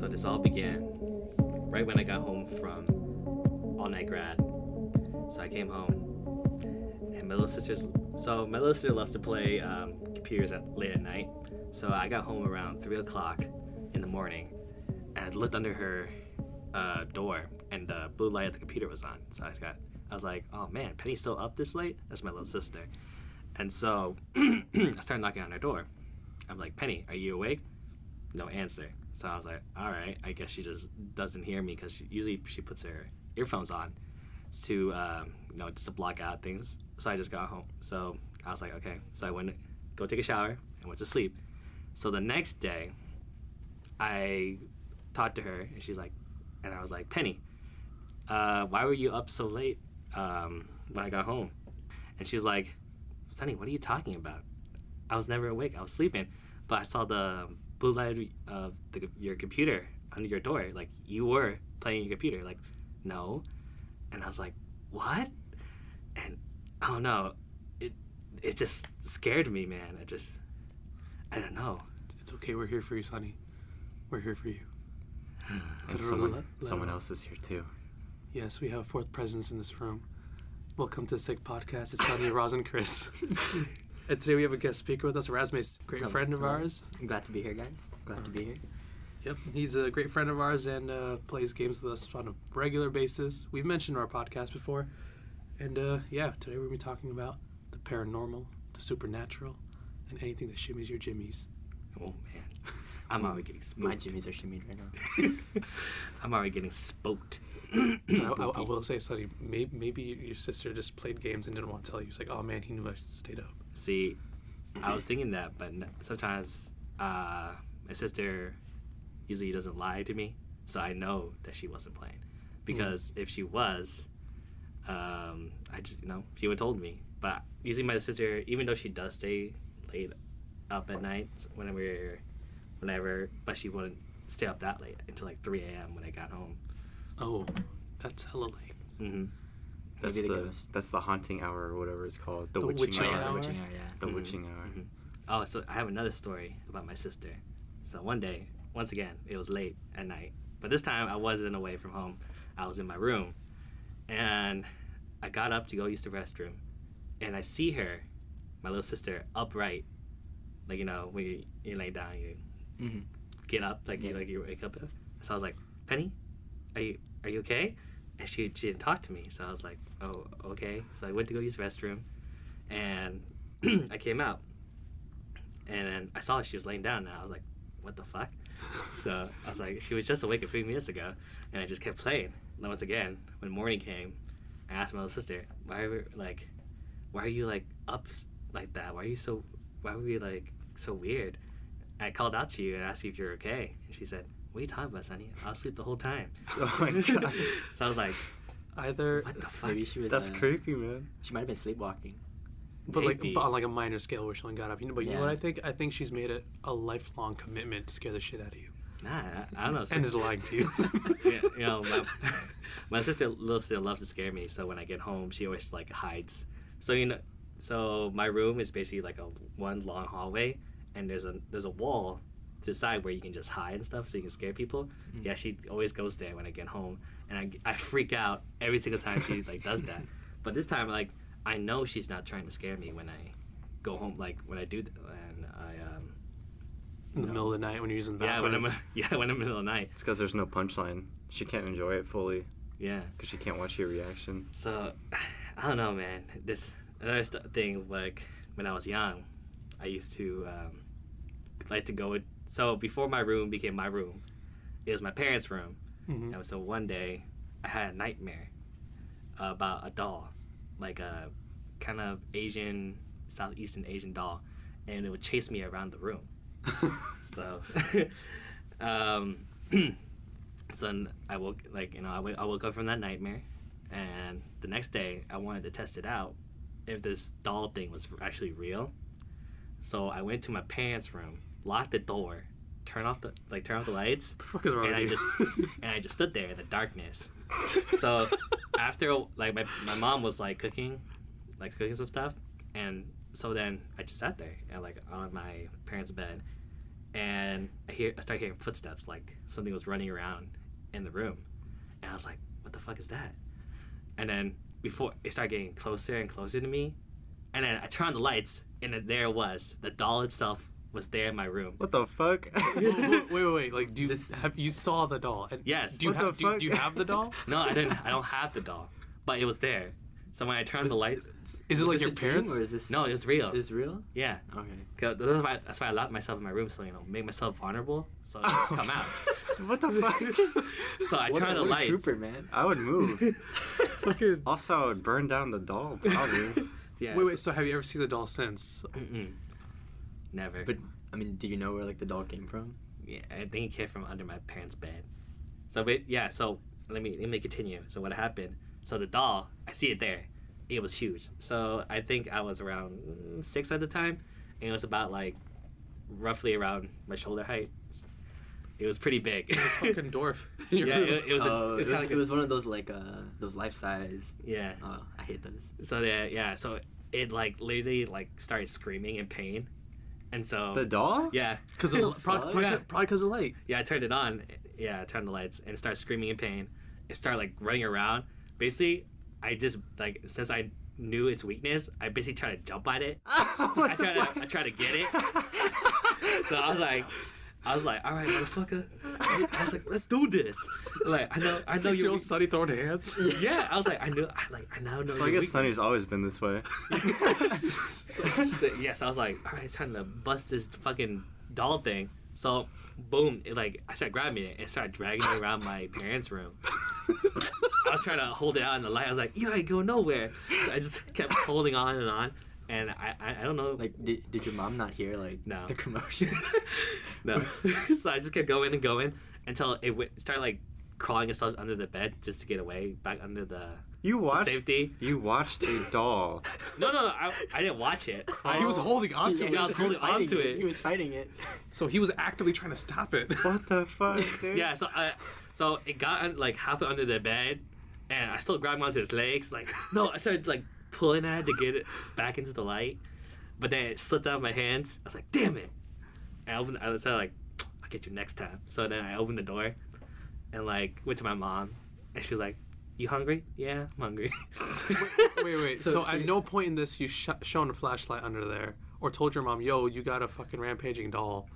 So this all began right when I got home from all night grad. So I came home, and my little sister loves to play computers late at night. So I got home around 3 o'clock in the morning, and I looked under her door, and the blue light of the computer was on. So I was like, oh man, Penny's still up this late? That's my little sister. And so I started knocking on her door. I'm like, Penny, are you awake? No answer. So I was like, all right, I guess she just doesn't hear me, because usually she puts her earphones on to, just to block out things. So I just got home. So I was like, okay. So I went to go take a shower and went to sleep. So the next day, I talked to her, and she's like, and I was like, Penny, why were you up so late when I got home? And she's like, Sonny, what are you talking about? I was never awake. I was sleeping, but I saw the blue light of your computer under your door. Like, you were playing your computer. Like, no. And I was like, what? And I don't know. It just scared me, man. I don't know. It's okay. We're here for you, Sonny. We're here for you. And someone else is here too. Yes, we have a fourth presence in this room. Welcome to the Sic Podcast. It's Sonny, Roz, and Chris. And today we have a guest speaker with us, Razme's great friend of ours. I'm glad to be here, guys. Glad to be here. Yep, he's a great friend of ours and plays games with us on a regular basis. We've mentioned our podcast before. And today we're going to be talking about the paranormal, the supernatural, and anything that shimmies your jimmies. Oh, man. I'm already getting spooked. My jimmies are shimmied right now. I'm already getting spooked. I will say, Sonny, maybe your sister just played games and didn't want to tell you. It's like, oh, man, he knew I stayed up. See, I was thinking that, but sometimes my sister usually doesn't lie to me, so I know that she wasn't playing. Because if she was, I just, she would have told me. But usually my sister, even though she does stay late up at night whenever, but she wouldn't stay up that late until like 3 a.m. when I got home. Oh, that's hella late. Mm-hmm. That's the haunting hour or whatever it's called. The witching hour. The witching hour, yeah. The witching hour. Mm-hmm. Oh, so I have another story about my sister. So one day, once again, it was late at night. But this time I wasn't away from home. I was in my room. And I got up to go use the restroom. And I see her, my little sister, upright. Like, when you lay down, you get up, you wake up. So I was like, Penny, are you okay? And she didn't talk to me. So I was like, oh, okay. So I went to go use the restroom. And I came out. And then I saw she was laying down. And I was like, what the fuck? So I was like, she was just awake a few minutes ago. And I just kept playing. And then once again, when morning came, I asked my little sister, why are you up like that? Why were you so weird? I called out to you and asked you if you're okay. And she said, what are you talking about, Sonny? I was asleep the whole time. Oh my gosh. So I was like, what the fuck? Maybe she was. That's creepy, man. She might have been sleepwalking. But on like a minor scale where she only got up. But you know what I think? I think she's made it a lifelong commitment to scare the shit out of you. Nah, I don't know. And is lying to you. Yeah, my little sister loves to scare me. So when I get home, she always hides. So my room is basically one long hallway, and there's a wall to the side where you can just hide and stuff, so you can scare people. Mm-hmm. Yeah, she always goes there when I get home, and I freak out every single time she does that. But this time, I know she's not trying to scare me when I go home. When I do, and I in the middle of the night when you're using the bathroom. when I'm in the middle of the night. It's because there's no punchline. She can't enjoy it fully. Yeah. Because she can't watch your reaction. So, I don't know, man. This another thing, when I was young, I used to like to go. So before my room became my room, it was my parents' room. Mm-hmm. And so one day, I had a nightmare about a doll, like a kind of Southeastern Asian doll, and it would chase me around the room. So, so I woke I woke up from that nightmare, and the next day I wanted to test it out if this doll thing was actually real. So I went to my parents' room, locked the door, turn off the lights, what the fuck is wrong with you? and I just stood there in the darkness. So after my mom was cooking some stuff, and so then I just sat there and on my parents' bed, and I started hearing footsteps, like something was running around in the room, and I was like, "What the fuck is that?" And then before it started getting closer and closer to me, and then I turned on the lights, and then there it was. The doll itself was there in my room. What the fuck? Wait. Like, you saw the doll? And Yes. Do you What the have fuck? do you have the doll? No, I didn't. I don't have the doll, but it was there. So when I turned on the lights, Is it like this your a dream, parents? or is this? no, it was real. Is this real? Yeah. Okay. 'Cause that's why I locked myself in my room, so make myself vulnerable, so it just come out. What the fuck? So I What turned a, on the what a lights. trooper, man. I would move. Fucking. Also, I would burn down the doll, probably. Yeah. Wait. So have you ever seen the doll since? Mm-mm. Never. But I mean, do you know where like the doll came from? Yeah, I think it came from under my parents' bed. So, but yeah, so let me continue. So what happened? So the doll, I see it there. It was huge. So I think I was around 6 at the time, and it was about like roughly around my shoulder height. It was pretty big. Fucking dwarf. in your Yeah, room. it was. Oh, It was, it was one of those like those life size. yeah. Oh, I hate those. So yeah. So it like literally like started screaming in pain, and so The doll? yeah. Because of fuck? Yeah. probably because of light. Yeah, I turned it on. Yeah, I turned the lights and it started screaming in pain. It started like running around. Basically, I just like since I knew its weakness, I basically tried to jump at it. I tried to get it. So I was like, all right, motherfucker. I was like, let's do this. Like I know you. 6-year-old Sonny throwing hands. Yeah, I was like, I now know. Well, I your guess Sunny's always been this way. so, yes, I was like, all right, it's time to bust this fucking doll thing. So, boom, I started grabbing it and started dragging it around my parents' room. I was trying to hold it out in the light. I was like, you ain't go nowhere. So I just kept holding on, and I don't know. Like, did your mom not hear like No. the commotion? No. So I just kept going and going until it started like crawling itself under the bed just to get away back under the You watched safety. You watched a doll. No, I didn't watch it. He was holding on to Yeah, I was it. holding on to it. He was fighting it. So he was actively trying to stop it. What the fuck, dude? Yeah, so it got like halfway under the bed, and I still grabbed onto his legs. Like, no, I started like pulling at it to get it back into the light, but then it slipped out of my hands. I was like, damn it! I said like, I'll get you next time. So then I opened the door, and like went to my mom, and she was like, you hungry? Yeah, I'm hungry. Wait. So So, at you- no point in this you shone a flashlight under there or told your mom, "Yo, you got a fucking rampaging doll."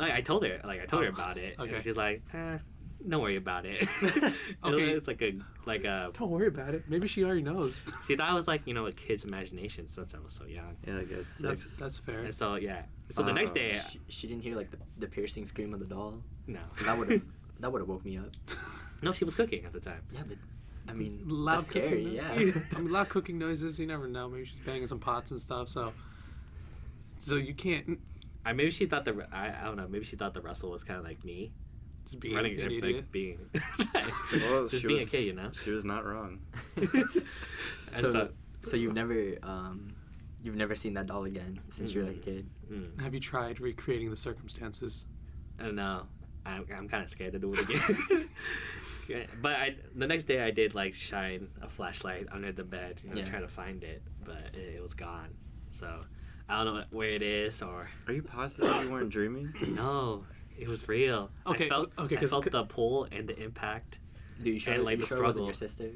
I told her about it, Okay. and she's like, don't worry about it. Okay. It's like a Don't worry about it. Maybe she already knows. see, that was like a kid's imagination since I was so young. Yeah, I guess. That's fair. And so yeah, so the next day, She didn't hear like the piercing scream of the doll. no, That would have woke me up. no, she was cooking at the time. Yeah, but I mean, Loud that's scary. cooking Yeah. no- I mean, loud cooking noises. You never know. Maybe she's banging some pots and stuff. So you can't Maybe she thought I don't know. Maybe she thought the Russell was kind of like me, just be running an like, idiot. being Well, just she being was, a kid, you know. She was not wrong. And So you've never seen that doll again since you were like a kid. Have you tried recreating the circumstances? I don't know. I'm kind of scared to do it again. But the next day I did like shine a flashlight under the bed, Yeah. trying to find it, but it was gone. So I don't know where it is or Are you positive you weren't dreaming? no. It was real. Okay, I felt, okay, I 'cause- felt the pull and the impact. Dude, you sure, And, like, you the sure it wasn't struggle. your sister?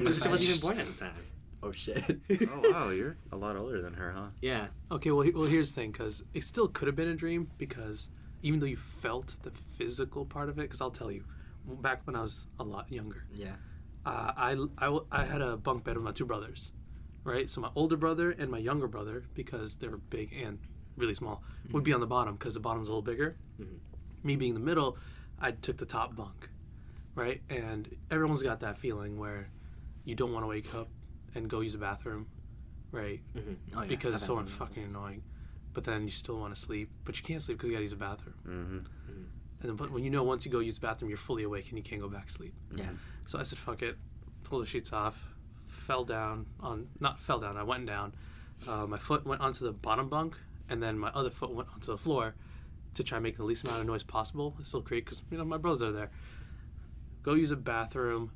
My sister wasn't even born at the time. Oh shit. Oh wow, you're a lot older than her, huh? Yeah. Okay, well, here's the thing, because it still could have been a dream, because even though you felt the physical part of it, because I'll tell you, back when I was a lot younger, Yeah. I had a bunk bed with my two brothers, right? So my older brother and my younger brother, because they were big and really small, would be on the bottom, because the bottom's a little bigger. Mhm. Me being in the middle, I took the top bunk, right? And everyone's got that feeling where you don't want to wake up and go use the bathroom, right? Mm-hmm. Oh, yeah. Because I've it's so had that fucking once. annoying. But then you still want to sleep, but you can't sleep because you gotta use the bathroom. Mm-hmm. And then, but when once you go use the bathroom, you're fully awake and you can't go back to sleep. Yeah. So I said, fuck it, pulled the sheets off, not fell down, I went down. My foot went onto the bottom bunk, and then my other foot went onto the floor to try and make the least amount of noise possible. I still creak because, my brothers are there. Go use a bathroom,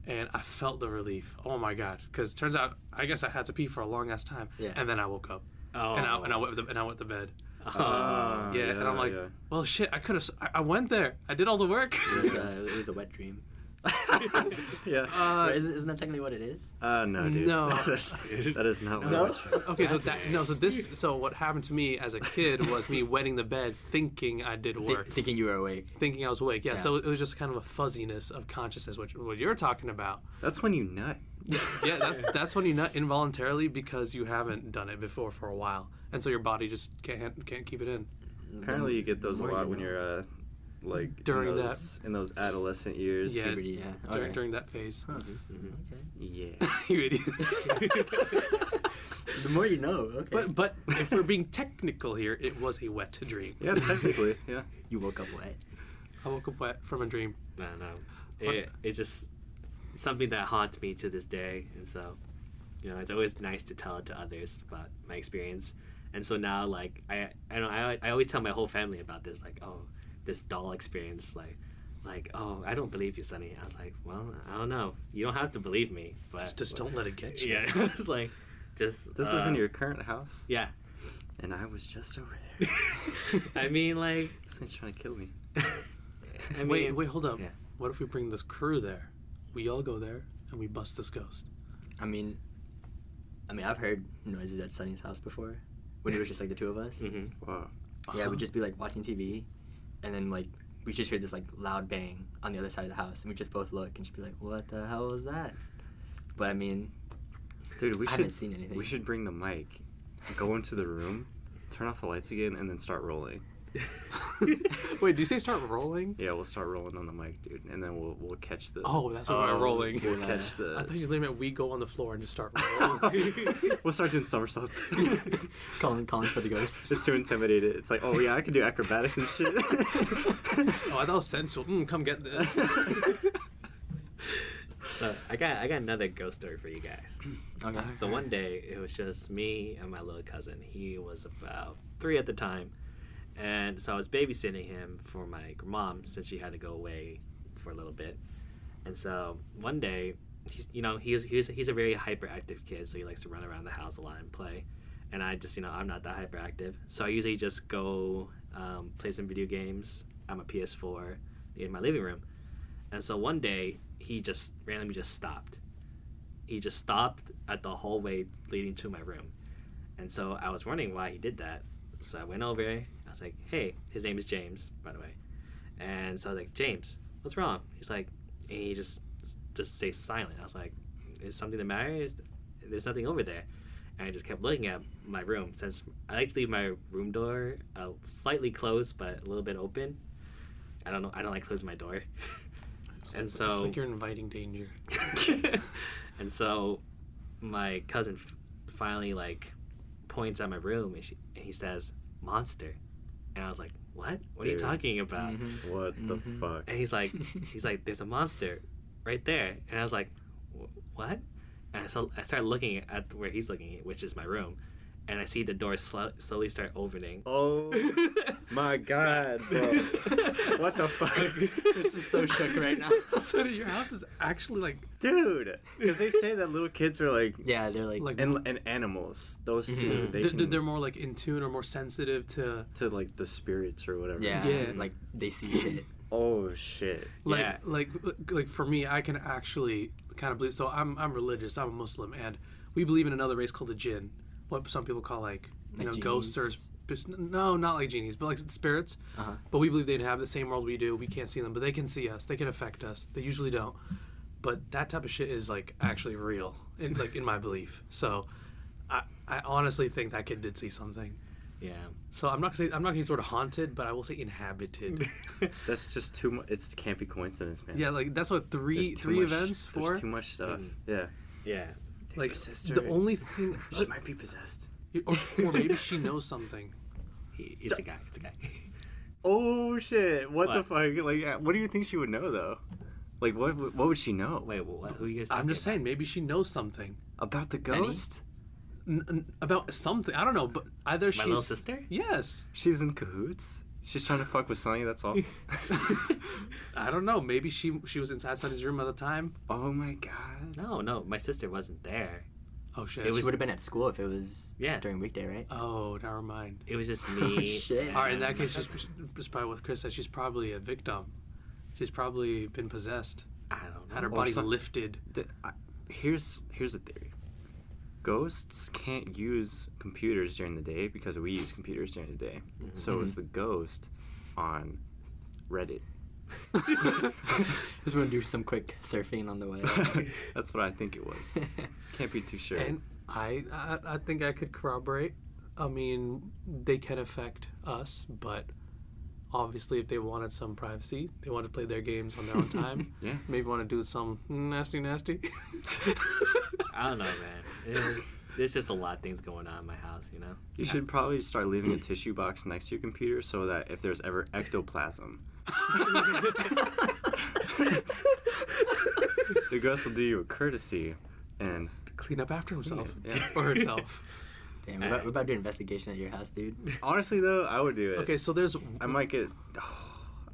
and I felt the relief. Oh my God. Because turns out, I guess I had to pee for a long ass time. Yeah. And then I woke up. Oh. And I went to bed. Oh, Yeah, and I'm like, well, shit, I could have. I went there. I did all the work. It was a wet dream. Yeah. Isn't that technically what it is? No, dude. No. that is not what No? I was trying to Okay, so say. so what happened to me as a kid was me wetting the bed, thinking I did work, Thinking you were awake. thinking I was awake. Yeah, Yeah. so it was just kind of a fuzziness of consciousness, which what you're talking about. That's when you nut. Yeah, that's when you nut involuntarily because you haven't done it before for a while, and so your body just can't keep it in. Apparently, you get those a More lot you when know. you're like During in those adolescent years. Yeah. Puberty, yeah. Okay. During that phase. Huh. Mhm. Okay. Yeah. You idiot. The more you know. Okay. But if we're being technical here, it was a wet dream. Yeah, technically, yeah. You woke up wet. I woke up wet from a dream. No. It just it's something that haunts me to this day, and so it's always nice to tell it to others about my experience. And so now, like I always tell my whole family about this, like, oh, this doll experience, like oh, I don't believe you, Sonny. I was like, well, I don't know. You don't have to believe me, but Just don't let it get you. yeah. I was like, just This was in your current house, yeah. and I was just over there. I mean, like, This thing's trying to kill me. I mean, Wait, hold up. Yeah. What if we bring this crew there? We all go there and we bust this ghost. I mean, I've heard noises at Sunny's house before, when it was just like the two of us. Mhm. Wow. Yeah, we'd just be like watching TV, and then like we just hear this like loud bang on the other side of the house, and we just both look and just be like, "What the hell was that?" But I mean, Dude, we I should haven't seen anything. We should bring the mic, go into the room, turn off the lights again, and then start rolling. Wait, do you say start rolling? Yeah, we'll start rolling on the mic, dude, and then we'll catch the. Oh, that's what we're rolling. We'll Yeah. catch I the. thought you meant we go on the floor and just start rolling. We'll start doing somersaults. calling for the ghosts. It's to intimidate it. It's like, oh yeah, I can do acrobatics and shit. Oh, I thought it was sensual. Come get this. So I got another ghost story for you guys. Okay. So one day it was just me and my little cousin. He was about 3 at the time, and so I was babysitting him for my mom since she had to go away for a little bit. And so one day, he's a very hyperactive kid, so he likes to run around the house a lot and play. And I just I'm not that hyperactive, so I usually just go play some video games on my PS4 in my living room. And so one day he just randomly just stopped. He just stopped at the hallway leading to my room. And so I was wondering why he did that. So I went over. I was like, hey, his name is James, by the way. And so I was like, James, what's wrong? He's like, and he just stays silent. I was like, is something the matter? There's nothing over there. And I just kept looking at my room, since I like to leave my room door slightly closed but a little bit open. I don't like closing my door. And so It's like you're inviting danger. and so my cousin finally like points at my room, and he says, monster. And I was like, what are you Dude. talking about? Mhm. What the Mhm. fuck? And he's like there's a monster right there. And I was like, what? And I started looking at where he's looking, which is my room, and I see the door slowly start opening. Oh my god, bro. What the fuck? This is so shook right now. So your house is actually like Dude, because they say that little kids are like Yeah, they're like, and animals. Those two, Mhm. they they're can more like in tune or more sensitive to like the spirits or whatever. yeah, Yeah. like they see shit. Oh shit. like Yeah. like for me, I can actually kind of believe. So I'm religious. I'm a Muslim, and we believe in another race called the jinn. What some people call like Like ghosts or genies? no, not like genies, but like spirits. Uh-huh. But we believe they have the same world we do. We can't see them, but they can see us. They can affect us. They usually don't. But that type of shit is like actually real, in my belief. So, I honestly think that kid did see something. Yeah. So I'm not gonna use the word haunted, but I will say inhabited. That's just too much. It can't be coincidence, man. Yeah, like that's what There's too three much- events, 4. There's too much stuff. Mm. Yeah. Yeah. Like Your sister, the only thing, she might be possessed. or maybe she knows something. It's a guy. It's a guy. Oh shit! What the What? fuck? Like, what do you think she would know though? Like, what would she know? Wait, what? Who are you guys? I'm talking just saying, maybe she knows something About the Penny? ghost? about something. I don't know, but either My she's little sister? Yes. She's in cahoots. She's trying to fuck with Sonny. That's all. I don't know. Maybe she was inside Sonny's room at the time. Oh my god. No, my sister wasn't there. Oh shit. It She was- would have been at school if it was Yeah. during weekday, right? Oh, never mind. It was just Oh, me. shit. All right, in that case, she's probably what Chris said. She's probably a victim. She's probably been possessed. I don't know. Had her Well, body some- lifted. Here's a theory. Ghosts can't use computers during the day because we use computers during the day. So it's the ghost on Reddit. Just want to do some quick surfing on the way. That's what I think it was. Can't be too sure. And I think I could corroborate. I mean, they can affect us, but obviously, if they wanted some privacy, they want to play their games on their own time. Yeah. Maybe want to do some nasty. I don't know, man. There's just a lot of things going on in my house, you know? You should probably start leaving a tissue box next to your computer so that if there's ever ectoplasm, the ghost will do you a courtesy and Clean up after himself Yeah. or herself. Damn, we're about to do an investigation at your house, dude. honestly though, I would do it. Okay, so there's I might get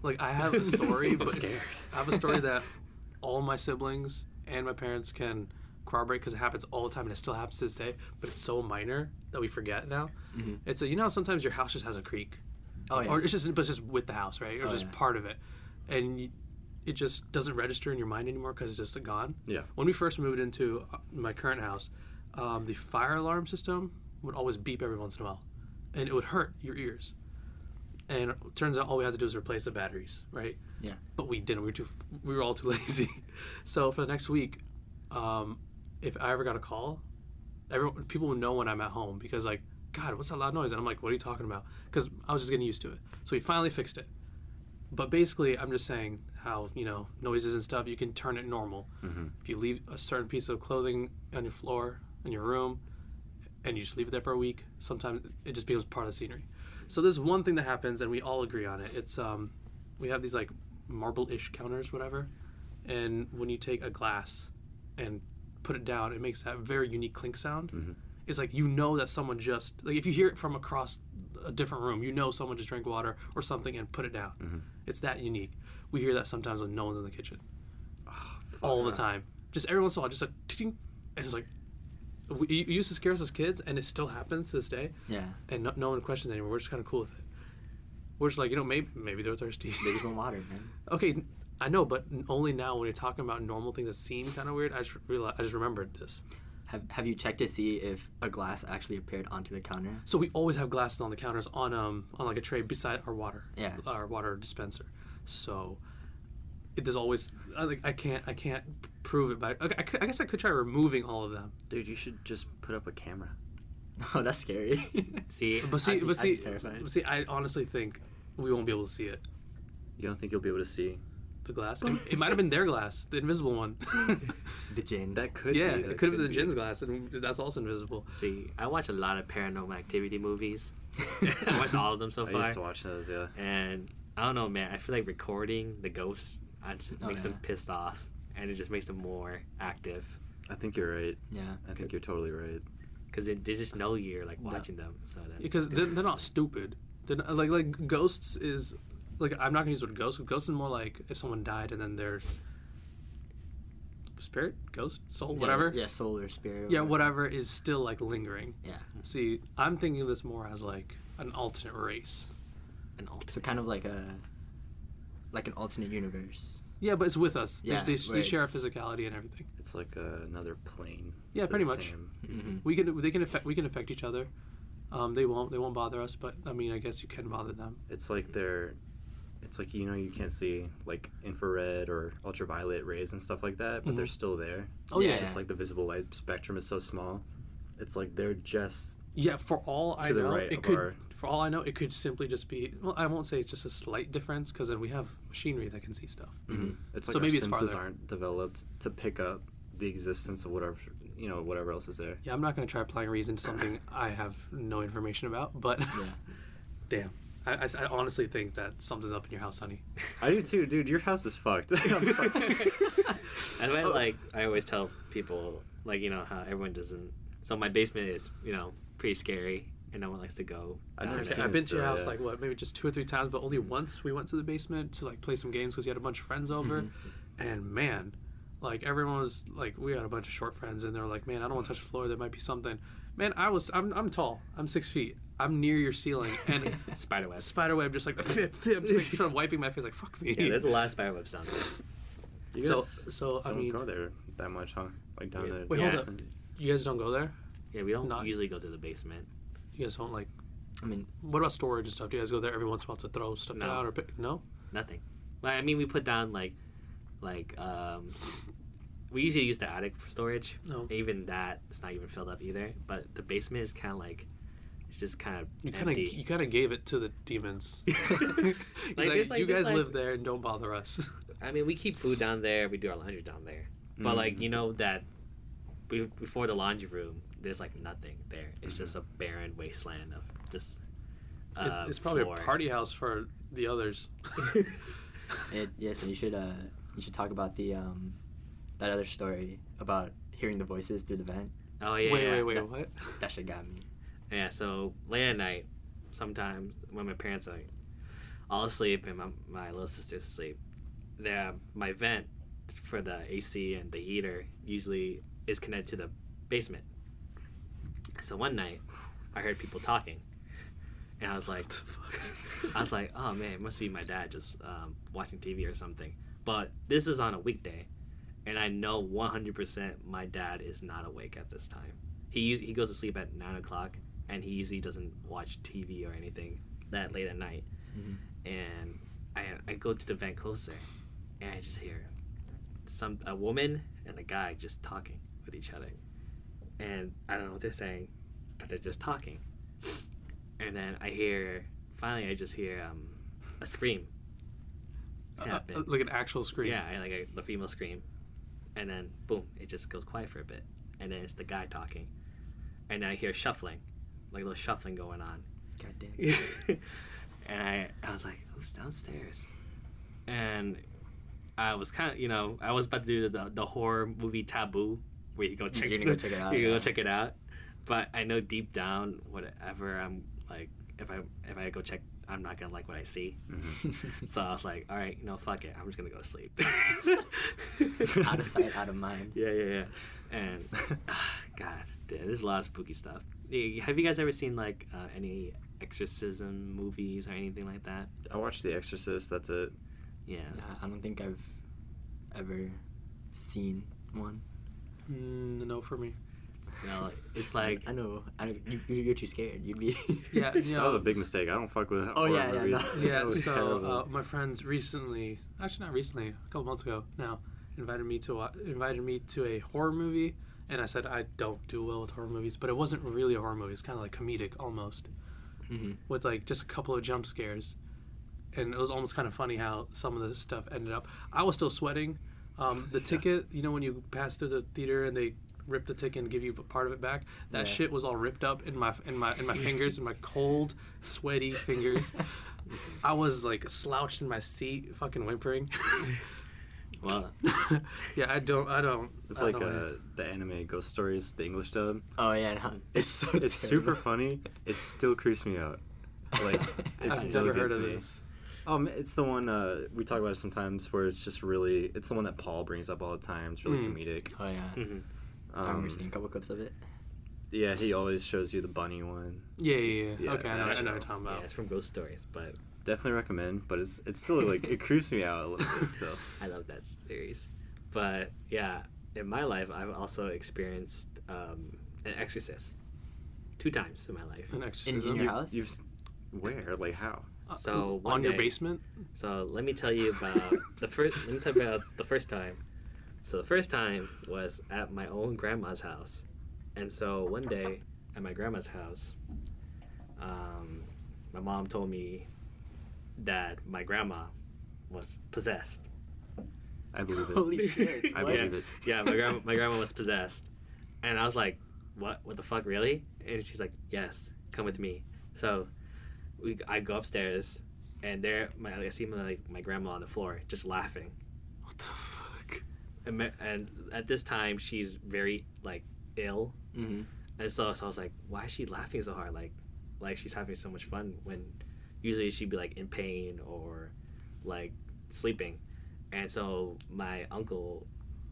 like I have a story, but scared. I have a story that all my siblings and my parents can corroborate because it happens all the time and it still happens to this day. But it's so minor that we forget now. Mhm. It's you know how sometimes your house just has a creak, Oh yeah. or it's just with the house, right? Or Oh, just yeah. part of it, and it just doesn't register in your mind anymore because it's just gone. Yeah. When we first moved into my current house, the fire alarm system would always beep every once in a while, and it would hurt your ears. And it turns out all we had to do was replace the batteries, right? Yeah. But we didn't. We were all too lazy. So for the next week, if I ever got a call, people would know when I'm at home because like, God, what's that loud noise? And I'm like, what are you talking about? Because I was just getting used to it. So we finally fixed it. But basically, I'm just saying how, noises and stuff, you can turn it normal. Mhm. If you leave a certain piece of clothing on your floor, in your room, and you just leave it there for a week, sometimes it just becomes part of the scenery. So there's one thing that happens, and we all agree on it. It's, we have these like marble-ish counters, whatever. And when you take a glass and put it down, it makes that very unique clink sound. Mhm. It's like that someone just, like if you hear it from across a different room, someone just drank water or something and put it down. Mhm. It's that unique. We hear that sometimes when no one's in the kitchen. Oh, fuck. All the time. Just every once in a while, just like, ting, and it's like, it used to scare us as kids, and it still happens to this day, Yeah. and no one questions it anymore. We're just kind of cool with it. We're just like, maybe they're thirsty. They just want water, man. Okay, I know, but only now when you're talking about normal things that seem kind of weird, I just remembered this. Have you checked to see if a glass actually appeared onto the counter? So we always have glasses on the counters on like a tray beside our water. Yeah. Our water dispenser. So it does always. I can't prove it, but I guess I could try removing all of them. Dude, you should just put up a camera. Oh, that's scary. See, I'd be terrified. I honestly think we won't be able to see it. You don't think you'll be able to see? The glass. It might have been their glass, the invisible one. The gin. That could Yeah, be. that it could have been the gin's glass, and that's also invisible. see, I watch a lot of Paranormal Activity movies. I watched all of them so I far. used to watch those, yeah. And I don't know, man. I feel like recording the ghosts just Oh, makes them yeah. pissed off, and it just makes them more active I think you're right. Yeah. I think you're totally right. because they just know you're like watching them. So that Because they're not stupid. They're not, like ghosts is like I'm not gonna use the word ghost. Ghost is more like if someone died and then their spirit, ghost, soul, whatever. Yeah, soul or spirit. Yeah, whatever is still like lingering. Yeah. See, I'm thinking of this more as like an alternate race. an alternate. So kind of like an alternate universe. Yeah, but it's with us. Yeah, They where share our it's- physicality and everything. It's like another plane. Yeah, to pretty the much. same- Mm-hmm. We can affect each other. They won't bother us, but I mean I guess you can bother them. It's like you can't see like infrared or ultraviolet rays and stuff like that, but they're still there. Oh Yeah. yeah. It's just like the visible light spectrum is so small. It's like they're just Yeah, for all I to the know, right it of could. our- For all I know, it could simply just be. Well, I won't say it's just a slight difference because then we have machinery that can see stuff. It's So like maybe our it's senses farther. aren't developed to pick up the existence of whatever else is there. Yeah, I'm not going to try applying reason to something I have no information about. But Yeah. damn, I honestly think that something's up in your house, honey. I do too, dude. Your house is fucked. I'm sorry. That's why, like, I always tell people, like, how everyone doesn't. So my basement is, pretty scary, and no one likes to go. I've down never there. seen I've been it, to your so, house yeah. like what, maybe just 2 or 3 times, but only once we went to the basement to like play some games because you had a bunch of friends over, and man, Like everyone was like, we had a bunch of short friends, and they were like, "Man, I don't want to touch the floor. There might be something." Man, I'm tall. I'm 6 feet. I'm near your ceiling, and Spiderweb. spiderweb just like just like trying wiping my face. Like fuck me. Yeah, there's a lot of spiderwebs down there. You So guys I don't mean, go there that much, huh? Like down Yeah. there. wait, Yeah. hold up. You guys don't go there? Yeah, we don't Not- usually go to the basement. You guys don't like? I mean, What about storage and stuff? Do you guys go there every once in a while to throw stuff No. down or pick? No. Nothing. Like, I mean, we put down we usually use the attic for storage. No. Even that, it's not even filled up either. But the basement is kind of like, it's just kind of You empty. kind of gave it to the demons. He's there's like, you there's guys live there and don't bother us. I mean, we keep food down there. We do our laundry down there. But like, you know that before the laundry room, there's like nothing there. It's just a barren wasteland of just. It's probably floor. a party house for the others. so you should talk about the that other story about hearing the voices through the vent. Oh yeah. yeah. Wait, That- what? That shit got me. Yeah, so late at night, sometimes when my parents are all asleep and my little sister's asleep, my vent for the AC and the heater usually is connected to the basement. So one night, I heard people talking, and I was like, oh man, it must be my dad just watching TV or something. But this is on a weekday, and I know 100% my dad is not awake at this time. He goes to sleep at 9 o'clock, and he usually doesn't watch TV or anything that late at night. Mm-hmm. And I go to the vent closer, and I just hear a woman and a guy just talking with each other, and I don't know what they're saying, but they're just talking. And then finally I just hear a scream happen. Like an actual scream. Yeah, like the female scream, and then boom, it just goes quiet for a bit, and then it's the guy talking, and then I hear shuffling, like a little shuffling going on. God damn. And I was like, who's downstairs? And I was kind of, I was about to do the horror movie Taboo, where you go check, You're gonna go check it out, You yeah. go check it out. But I know deep down, whatever I'm like, if I go check, I'm not gonna like what I see. So I was like, all right, fuck it, I'm just gonna go to sleep. Out of sight, out of mind. Yeah. And God, dude, there's a lot of spooky stuff. Have you guys ever seen like any exorcism movies or anything like that? I watched The Exorcist. That's it. Yeah. I don't think I've ever seen one. No, for me. No, it's like I know. You're too scared. You'd be. Yeah, you That was know, a big mistake. I don't fuck with Oh, horror yeah, movies. no. Yeah, That was so terrible. my friends recently, actually not recently, a couple months ago now, invited me to a horror movie, and I said I don't do well with horror movies, but it wasn't really a horror movie. It's kind of like comedic almost, Mhm. with like just a couple of jump scares, and it was almost kind of funny how some of the stuff ended up. I was still sweating. The ticket, when you pass through the theater and they rip the ticket and give you part of it back, that Yeah. shit was all ripped up in my fingers, in my cold, sweaty fingers. I was like slouched in my seat, fucking whimpering. well, Yeah, I don't. It's I like don't the anime Ghost Stories, the English dub. Oh yeah, no, It's it's super funny. It still creeps me out. Like it I've still never heard gets of me. this. It's the one we talk about it sometimes where it's just really. It's the one that Paul brings up all the time. It's really comedic. Oh yeah, mhm. I remember seeing a couple clips of it. Yeah, he always shows you the bunny one. Yeah. Yeah, Okay, I know that what show. you're talking Yeah, about. it's from Ghost Stories, but Definitely recommend, but it's still like it creeps me out a little bit still. I love that series. But yeah, in my life, I've also experienced an exorcist 2 times in my life. An exorcism. In your house? Where? Like how? So one on your day- basement. So let me tell you about the first time. So the first time was at my own grandma's house, and so one day at my grandma's house, my mom told me that my grandma was possessed. I believe it. Holy shit! I what? believe it. Yeah, my grandma was possessed, and I was like, "What? What the fuck? Really?" And she's like, "Yes, come with me." So I go upstairs, and I see my grandma on the floor just laughing. What the fuck? And at this time she's very like ill, Mhm. and so I was like, why is she laughing so hard, like she's having so much fun, when usually she'd be like in pain or like sleeping. And so my uncle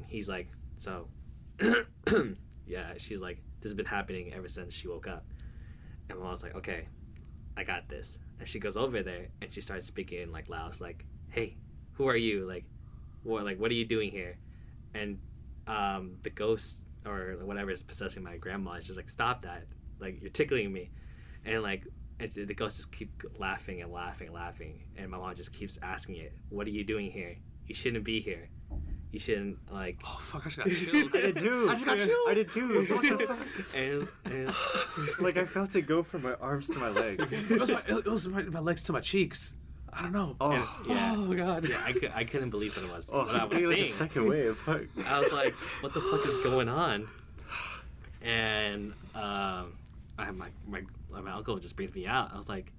he's like, so, yeah, she's like, this has been happening ever since she woke up. And my mom's like, okay, I got this. And she goes over there and she starts speaking like loud, like, hey, who are you? Like, what are you doing here? And the ghost or whatever is possessing my grandma is just like, stop that. Like, you're tickling me. And like, the ghost just keep laughing and laughing and laughing. And my mom just keeps asking it, what are you doing here? You shouldn't be here. You shouldn't, like... Oh, fuck, I just got chills. I did too. I just got chills. I did too. What the fuck? and Like, I felt it go from my arms to my legs. It was my legs to my cheeks. I don't know. Oh, yeah. Oh, God. Yeah, I couldn't believe what it was. oh, What I was like saying. a second wave. Fuck. I was like, what the fuck is going on? And my uncle just brings me out. I was like,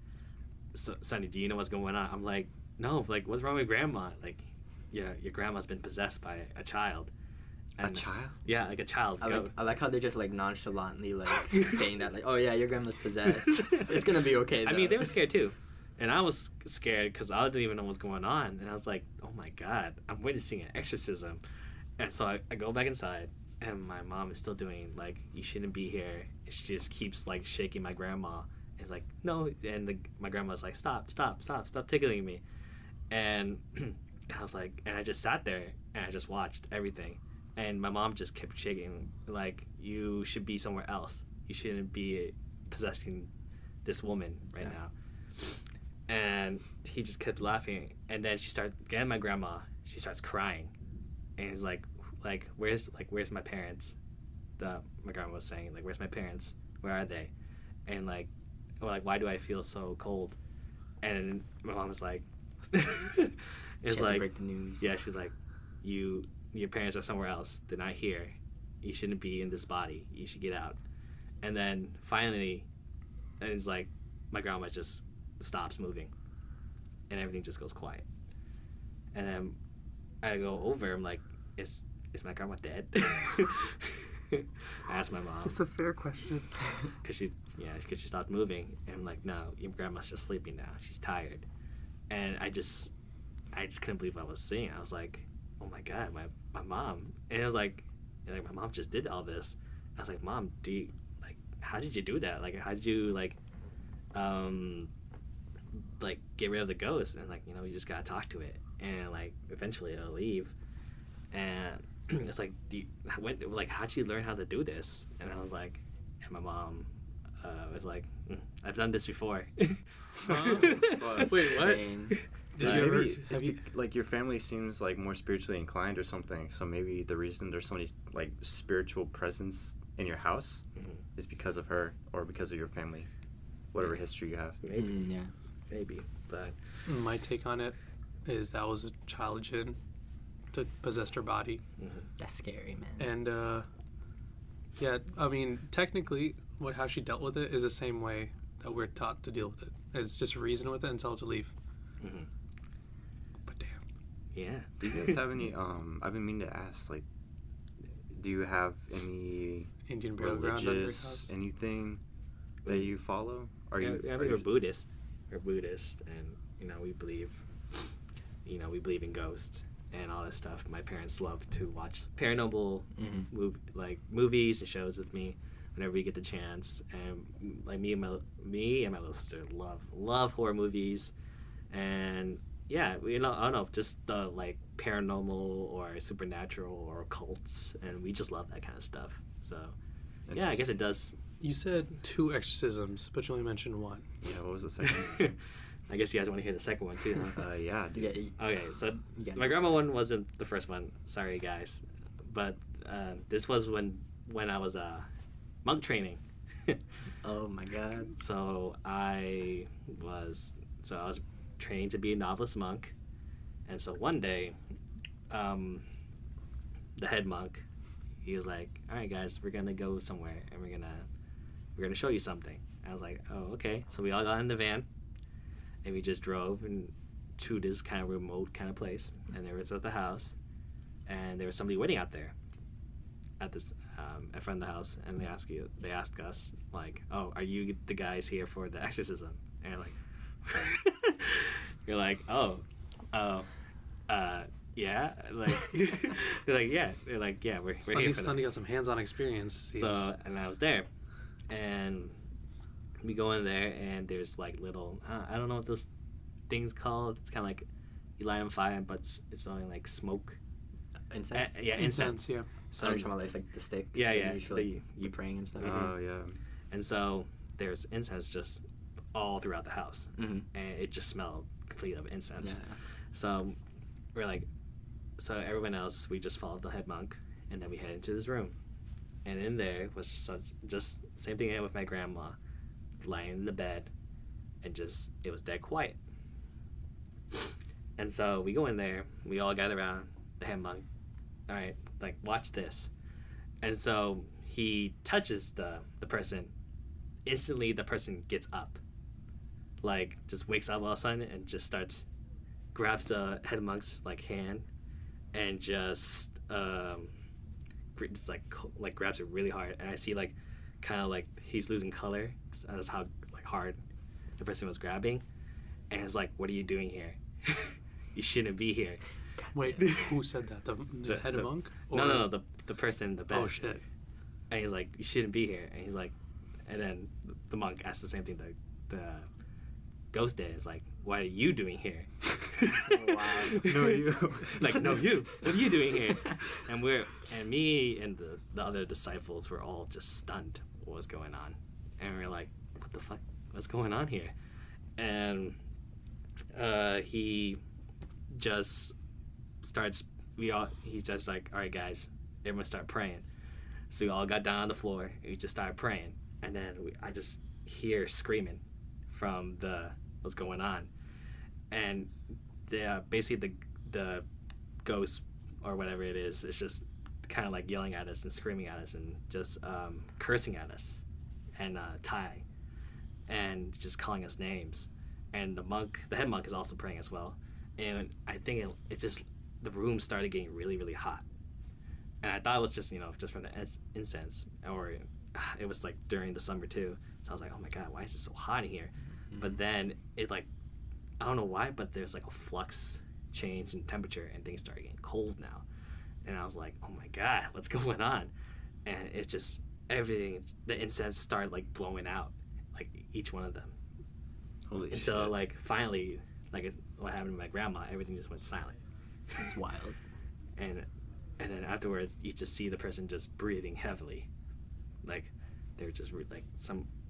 so, Sonny, do you know what's going on? I'm like, no, like, what's wrong with grandma? Like, yeah, your grandma's been possessed by a child. A child? Yeah, like a child. I like how they're just like nonchalantly like saying that like, oh yeah, your grandma's possessed. It's gonna be okay. Though. I mean, they were scared too. And I was scared because I didn't even know what's going on. And I was like, oh my God, I'm witnessing an exorcism. And so I go back inside, and my mom is still doing, like, you shouldn't be here. And she just keeps, like, shaking my grandma. And it's like, no. And my grandma's like, stop tickling me. And I was like, and I just sat there, and I just watched everything. And my mom just kept shaking, like, you should be somewhere else. You shouldn't be possessing this woman right now. And he just kept laughing, and then again, my grandma, she starts crying, and he's like where's my parents? My grandma was saying, like, where's my parents? Where are they? And like why do I feel so cold? And my mom was like, it's to like, break the news. yeah, she's like, your parents are somewhere else. They're not here. You shouldn't be in this body. You should get out. And then finally, and it's like, my grandma just stops moving, and everything just goes quiet. And then I go over. I'm like, "Is my grandma dead?" I asked my mom. It's a fair question. Cause she stopped moving, and I'm like, "No, your grandma's just sleeping now. She's tired." And I just couldn't believe what I was seeing. I was like, "Oh my God, my mom!" And it was like my mom just did all this. I was like, "Mom, how did you do that? Like, how did you like get rid of the ghost?" And like, you just gotta talk to it, and like eventually it'll leave. And it's like, how'd you learn how to do this? And I was like, and my mom was like, I've done this before. Wait, what? Dang. Did you ever? Like, your family seems like more spiritually inclined or something, so maybe the reason there's so many like spiritual presence in your house is because of her or because of your family, whatever history you have. Maybe. Yeah. Maybe, but My take on it is that was a child jinn that possessed her body. That's scary, man. And yeah, I mean, technically, how she dealt with it is the same way that we're taught to deal with it. It's just reason with it and tell it to leave. But damn. yeah. Do you guys have any? I've been meaning to ask. Like, do you have any Indian burial ground under your religious house? anything that you follow? I mean, we're Buddhist. We're Buddhist, and we believe in ghosts and all this stuff. My parents love to watch paranormal movies and shows with me whenever we get the chance. And like me and my little sister love horror movies, and yeah, I don't know, just the like paranormal or supernatural or occults, and we just love that kind of stuff. So yeah, I guess it does. You said 2 exorcisms, but you only mentioned 1. Yeah, what was the second? I guess you guys want to hear the second one too, huh? Yeah, dude. Yeah, Okay, so Yeah. my grandma one wasn't the first one. Sorry, guys, but this was when I was monk training. oh my God. So I was training to be a novice monk, and so one day, the head monk, he was like, "All right, guys, we're gonna go somewhere, and we're gonna show you something." I was like, "Oh, okay." So we all got in the van, and we just drove to this kind of remote kind of place, and there was at the house, and there was somebody waiting out there at this in front of the house, and they asked us like, "Oh, are you the guys here for the exorcism?" And you're like, yeah, like they're like, yeah, we're Sonny, here for Sonny that. got some hands-on experience. Seems. So and I was there, and we go in there, and there's like little I don't know what those things called. It's kind of like you light on fire, but it's only like smoke. Incense. Yeah, incense. Yeah. So you're talking about like the sticks. Yeah, that yeah, You use for, like, the- you praying and stuff. Oh yeah. And so there's incense just all throughout the house, Mm-hmm. and it just smelled complete of incense. Yeah. So we're like, so everyone else, we just followed the head monk, and then we head into this room, and in there was just same thing with my grandma, lying in the bed, and just it was dead quiet. And so we go in there, we all gather around the head monk. All right, like watch this. And so he touches the person. Instantly, the person gets up, like just wakes up all of a sudden and just starts, grabs the head monk's like hand, and just like grabs it really hard. And I see like kind of like he's losing color. That's how like hard the person was grabbing, and it's like, what are you doing here? You shouldn't be here. Wait, who said that? The head monk? No, the person in the bed. Oh shit. And he's like, you shouldn't be here. And he's like, and then the monk asked the same thing the ghost did. It's like, what are you doing here? Wow. No, you. Like, no, you. What are you doing here? And me and the other disciples were all just stunned what was going on. And we are like, what the fuck? What's going on here? And he just starts, he's just like, all right, guys, everyone start praying. So we all got down on the floor, and we just started praying. And then I just hear screaming from what's going on. And basically the ghost or whatever it is, it's just kind of like yelling at us and screaming at us and just cursing at us and Thai and just calling us names. And the head monk is also praying as well. And I think it just, the room started getting really, really hot. And I thought it was just, just from the incense, or it was like during the summer too. So I was like, oh my God, why is it so hot in here? Mm-hmm. But then it like, I don't know why, but there's like a flux change in temperature and things started getting cold now. And I was like, oh my God, what's going on? And it just, everything, the incense started like blowing out, like each one of them. Holy Until shit. like finally, like what happened to my grandma, everything just went silent. It's wild. And then afterwards, you just see the person just breathing heavily, like they're just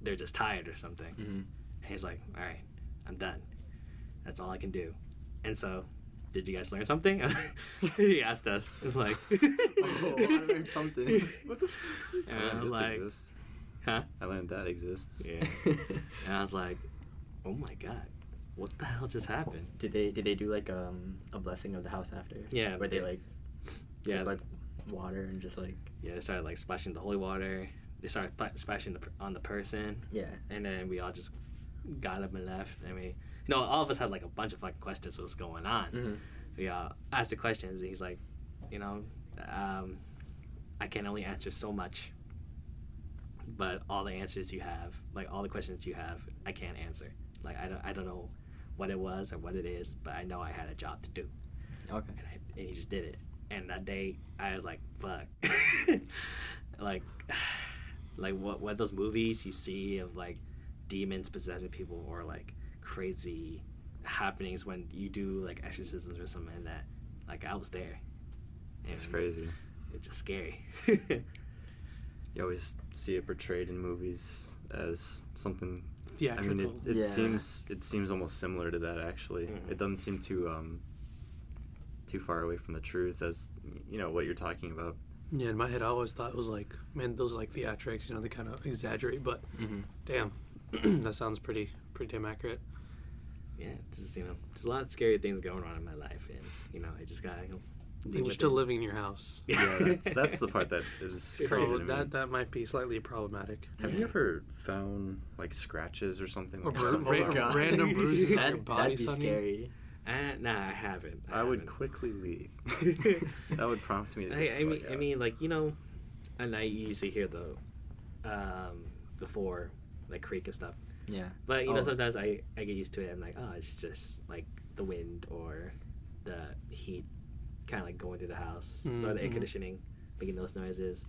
they're just tired or something. Mm-hmm. And he's like, "All right, I'm done. That's all I can do." And so, did you guys learn something? He asked us. It's like, Oh, I learned something. What the? and I was This like, exists. "Huh?" I learned that exists. Yeah. And I was like, "Oh my God, what the hell just happened?" Did they do like a blessing of the house after? Yeah, Where they like Yeah. took like water and just like Yeah, they started like splashing the holy water. They started splashing on the person. yeah. And then we all just got up and left. I mean, all of us had like a bunch of fucking questions what was going on. Mm-hmm. We all asked the questions, and he's like, I can only answer so much, but all the answers you have, like all the questions you have, I can't answer. Like I don't know what it was or what it is, but I know I had a job to do, Okay. and he just did it. And that day, I was like, fuck, like what those movies you see of like demons possessing people or like crazy happenings when you do like exorcisms or something like that. Like I was there. And It's crazy. It's just scary. You always see it portrayed in movies as something. Yeah. I mean, it Yeah. seems almost similar to that actually. Mhm. It doesn't seem too far away from the truth as what you're talking about. Yeah, in my head, I always thought it was like, man, those are like theatrics. They kind of exaggerate, but Mm-hmm. damn, that sounds pretty damn accurate. Yeah, just there's a lot of scary things going on in my life, and I just gotta deal And you're with still it. living in your house. Yeah, that's the part that is crazy So to me. that might be slightly problematic. Have you ever found like scratches or something? Or Like bru- that? ra- God. random bruises on your That'd body, be Sonny? scary. Nah, I haven't. I would haven't. quickly leave. That would prompt me to. I mean, like and I usually hear the four like creak and stuff. Yeah. But Oh. sometimes I get used to it. I'm like, oh, it's just like the wind or the heat kind of like going through the house or the air conditioning, making those noises.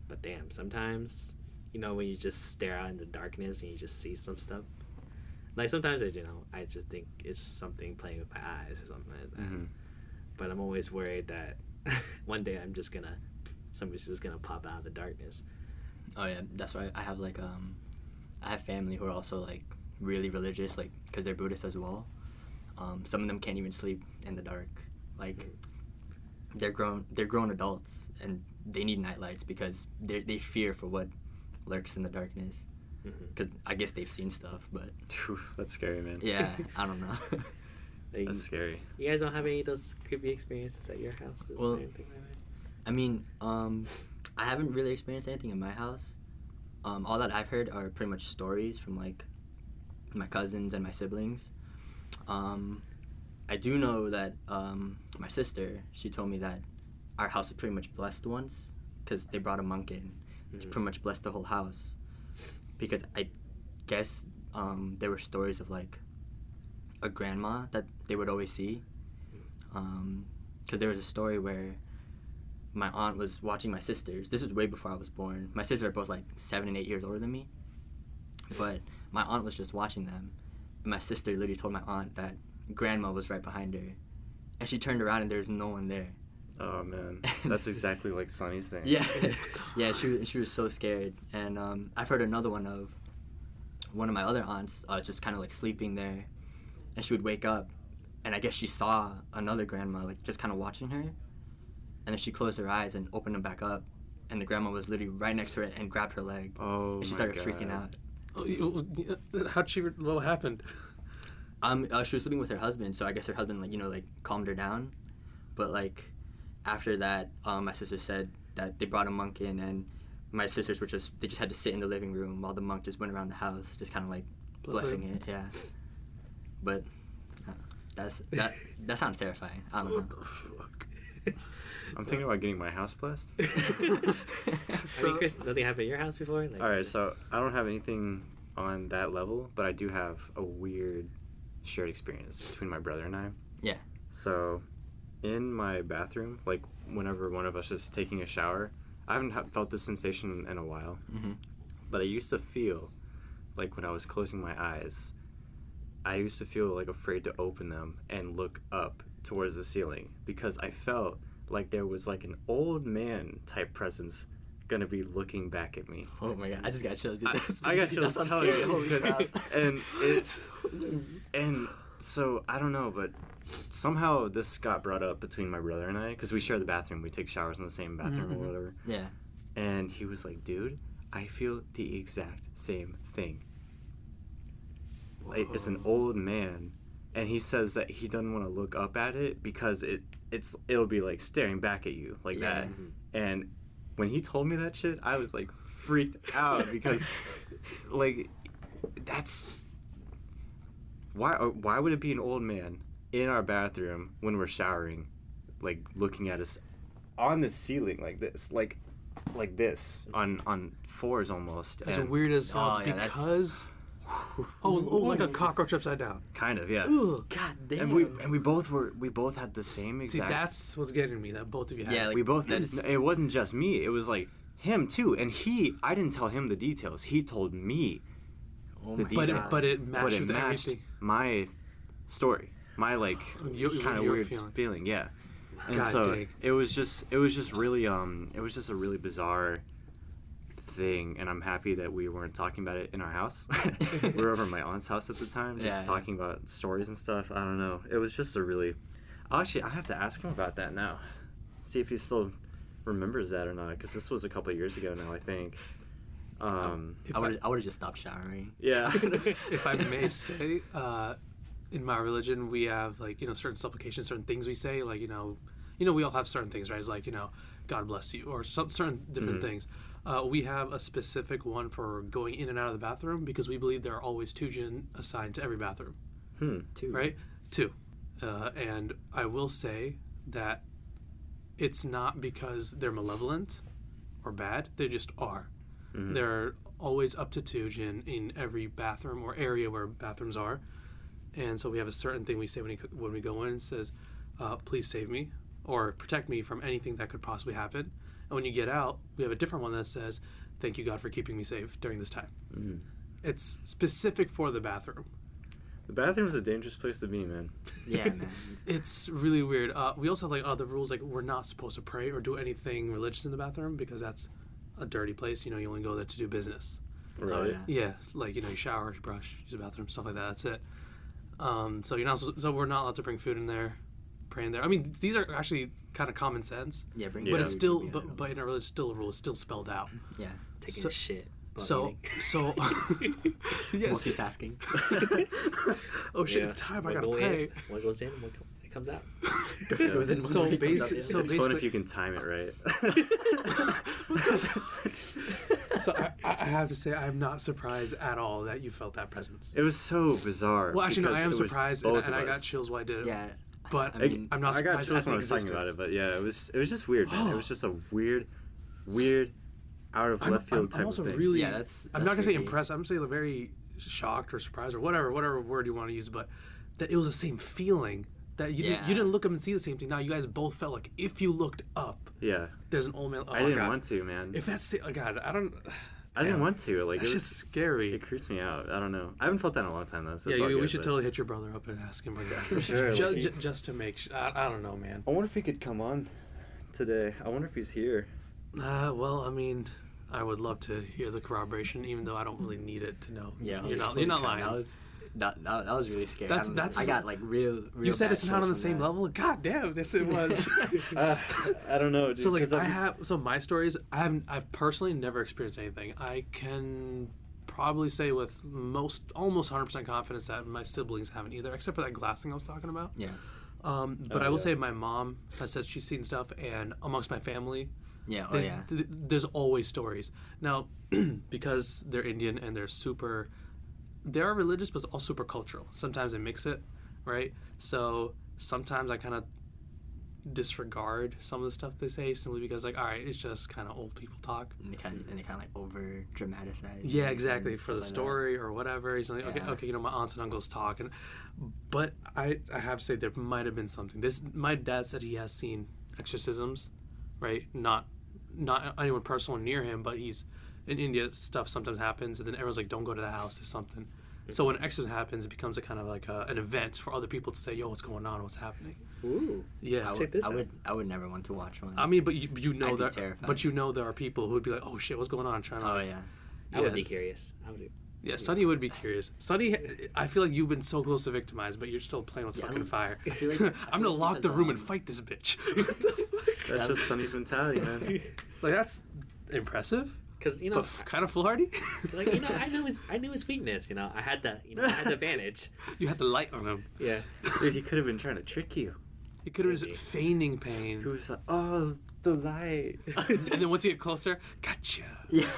But damn, sometimes, you know, when you just stare out in the darkness and you just see some stuff. Like sometimes, you know, I just think it's something playing with my eyes or something like that. But I'm always worried that one day somebody's just gonna pop out of the darkness. Oh yeah, that's why I have like I have family who are also like really religious, like because they're Buddhist as well. Some of them can't even sleep in the dark. Like they're grown adults and they need nightlights because they fear for what lurks in the darkness. Because I guess they've seen stuff, but That's scary, man. yeah, I don't know. Like, That's scary. You guys don't have any of those creepy experiences at your houses Well, or anything like that? I mean, I haven't really experienced anything in my house. All that I've heard are pretty much stories from like my cousins and my siblings. I do know that my sister, she told me that our house was pretty much blessed once because they brought a monk in to pretty much bless the whole house. Because I guess there were stories of like a grandma that they would always see. Because there was a story where my aunt was watching my sisters. This was way before I was born. My sisters are both like 7 and 8 years older than me. But my aunt was just watching them. And my sister literally told my aunt that grandma was right behind her. And she turned around and there was no one there. Oh man, that's exactly like Sonny's thing. Yeah, yeah. She was so scared, and I've heard another one of one of my other aunts just kind of like sleeping there, and she would wake up, and I guess she saw another grandma like just kind of watching her, and then she closed her eyes and opened them back up, and the grandma was literally right next to her and grabbed her leg, and she started freaking out. What happened? She was sleeping with her husband, so I guess her husband like calmed her down, but like. After that, my sister said that they brought a monk in, and my sisters they just had to sit in the living room while the monk just went around the house, just kind of like blessing it. Yeah, but that sounds terrifying. I don't know. What the fuck? I'm thinking about getting my house blessed. I mean, Chris, nothing happened in your house before? Like, All right, so I don't have anything on that level, but I do have a weird shared experience between my brother and I. Yeah. So, in my bathroom, like whenever one of us is taking a shower, I haven't felt this sensation in a while, but I used to feel like when I was closing my eyes, I used to feel like afraid to open them and look up towards the ceiling because I felt like there was like an old man type presence gonna be looking back at me. Oh my god, I just got chills, dude. I got chills That sounds telling scary. Holy crap. and so I don't know, but somehow this got brought up between my brother and I because we share the bathroom. We take showers in the same bathroom or whatever. Yeah. And he was like, dude, I feel the exact same thing. Like, it's an old man, and he says that he doesn't want to look up at it because it'll be like staring back at you like that. And when he told me that shit, I was like freaked out because like that's why would it be an old man in our bathroom when we're showering, like looking at us on the ceiling like this, like this on fours almost. As weird as sounds, yeah, because like a cockroach upside down. Kind of, yeah. Ugh. God damn. And we both had the same See, exact. that's what's getting me. That both of you had. Yeah, like, we both. that is- It wasn't just me. It was like him too. And I didn't tell him the details. He told me Oh the my details. God. but it matched with everything. my story, my like kind of your weird feeling. feeling. Yeah. And God so dang. it was just really it was just a really bizarre thing, and I'm happy that we weren't talking about it in our house. We were over at my aunt's house at the time, just Yeah. talking about stories and stuff. I don't know. It was just a really. Actually, I have to ask him about that now. See if he still remembers that or not, because this was a couple of years ago now, I think. If I would have just stopped showering. Yeah. if I may say, in my religion, we have like certain supplications, certain things we say. Like we all have certain things, right? It's like God bless you, or some certain different things. We have a specific one for going in and out of the bathroom because we believe there are always 2 jinn assigned to every bathroom. 2. Right? 2. And I will say that it's not because they're malevolent or bad. They just are. There are always up to 2 jinn in every bathroom or area where bathrooms are. And so we have a certain thing we say when we go in. It says, please save me, or protect me from anything that could possibly happen. And when you get out, we have a different one that says, thank you, God, for keeping me safe during this time. Mm. It's specific for the bathroom. The bathroom is a dangerous place to be, man. Yeah, man. It's really weird. We also have like other rules, like we're not supposed to pray or do anything religious in the bathroom because that's a dirty place. You know, you only go there to do business. Right. Oh, yeah. Yeah, like, you know, you shower, you brush, use the bathroom, stuff like that. That's it. So you're not. So we're not allowed to bring food in there, pray in there. I mean, these are actually kind of common sense. Yeah, bring Yeah. But your it's food, still, yeah. but in a religion, still a rule. It's still spelled out. Yeah. Taking So- a shit. while So, eating. yes. Multitasking. Oh shit! Yeah. It's time. I One gotta go pray. In, one goes in, it comes out. It was in one So way, it comes out basi- the other. so It's fun basically- if you can time it right. So I have to say, I'm not surprised at all that you felt that presence. It was so bizarre. Well, actually, no, because I am it was surprised, both and of I got us. chills while I did it. Yeah. But I mean, I'm not I got surprised chills at the when I was talking about existence. it, but yeah, it was just weird, man. It was just a weird, out of left field type I'm also of thing. really. Yeah, that's I'm not gonna say freaky. impressed. I'm gonna say very shocked or surprised or whatever word you want to use, but that it was the same feeling. That you Yeah. didn't look up and see the same thing. Now you guys both felt like if you looked up, Yeah, there's an old man. Oh, I didn't God. want to, man. If that's oh God, I don't. I didn't Damn. want to. Like That's it just was. scary. It creeps me out. I don't know. I haven't felt that in a long time though. So Yeah, it's all we good, should but- totally hit your brother up and ask him. Like, For sure, Just, like he- just to make sure. I don't know, man. I wonder if he could come on today. I wonder if he's here. Well, I mean, I would love to hear the corroboration, even though I don't really need it to know. Yeah, you're not holy crap, lying. That was really scary. That's- I got like real You said bad it's not on the chills from same that. level. God damn, yes it was. I don't know, dude. So like 'cause my stories, I've personally never experienced anything. I can probably say with almost 100% confidence that my siblings haven't either, except for that glass thing I was talking about. Yeah. But Oh, I will yeah. say my mom has said she's seen stuff, and amongst my family, Yeah. Oh there's, yeah. there's always stories. Now, because they're Indian and they are religious, but it's all super cultural. Sometimes they mix it, right? So sometimes I kind of disregard some of the stuff they say simply because, like, all right, it's just kind of old people talk. And they kind of like over dramatize. Yeah, exactly, for the stuff like that. story or whatever. He's like, Yeah. okay, you know, my aunts and uncles talk, but I have to say there might have been something. My dad said he has seen exorcisms, right? Not anyone personal near him, but he's in India. Stuff sometimes happens, and then everyone's like, "Don't go to the house." There's something. So when an exorcism happens, it becomes a kind of like an event for other people to say, "Yo, what's going on? What's happening?" Ooh. Yeah, Check this out. I would never want to watch one. I mean, but you know I'd be that, terrified. but you know there are people who would be like, "Oh shit, what's going on?" Trying to, Oh yeah. I would Yeah. be curious. I would. Yeah, Sonny would be curious. Sonny, I feel like you've been so close to victimized, but you're still playing with Yeah, fucking fire. I feel like- I'm gonna lock the because, room and fight this bitch. What the fuck? That's just Sonny's mentality, man. Like that's impressive, Because but kind of foolhardy. like I knew his weakness. You know, I had the advantage. You had the light on him. Yeah. Dude, he could have been trying to trick you. He could have Maybe. been feigning pain, He was like, "Oh, the light." and then once you get closer, gotcha. Yeah.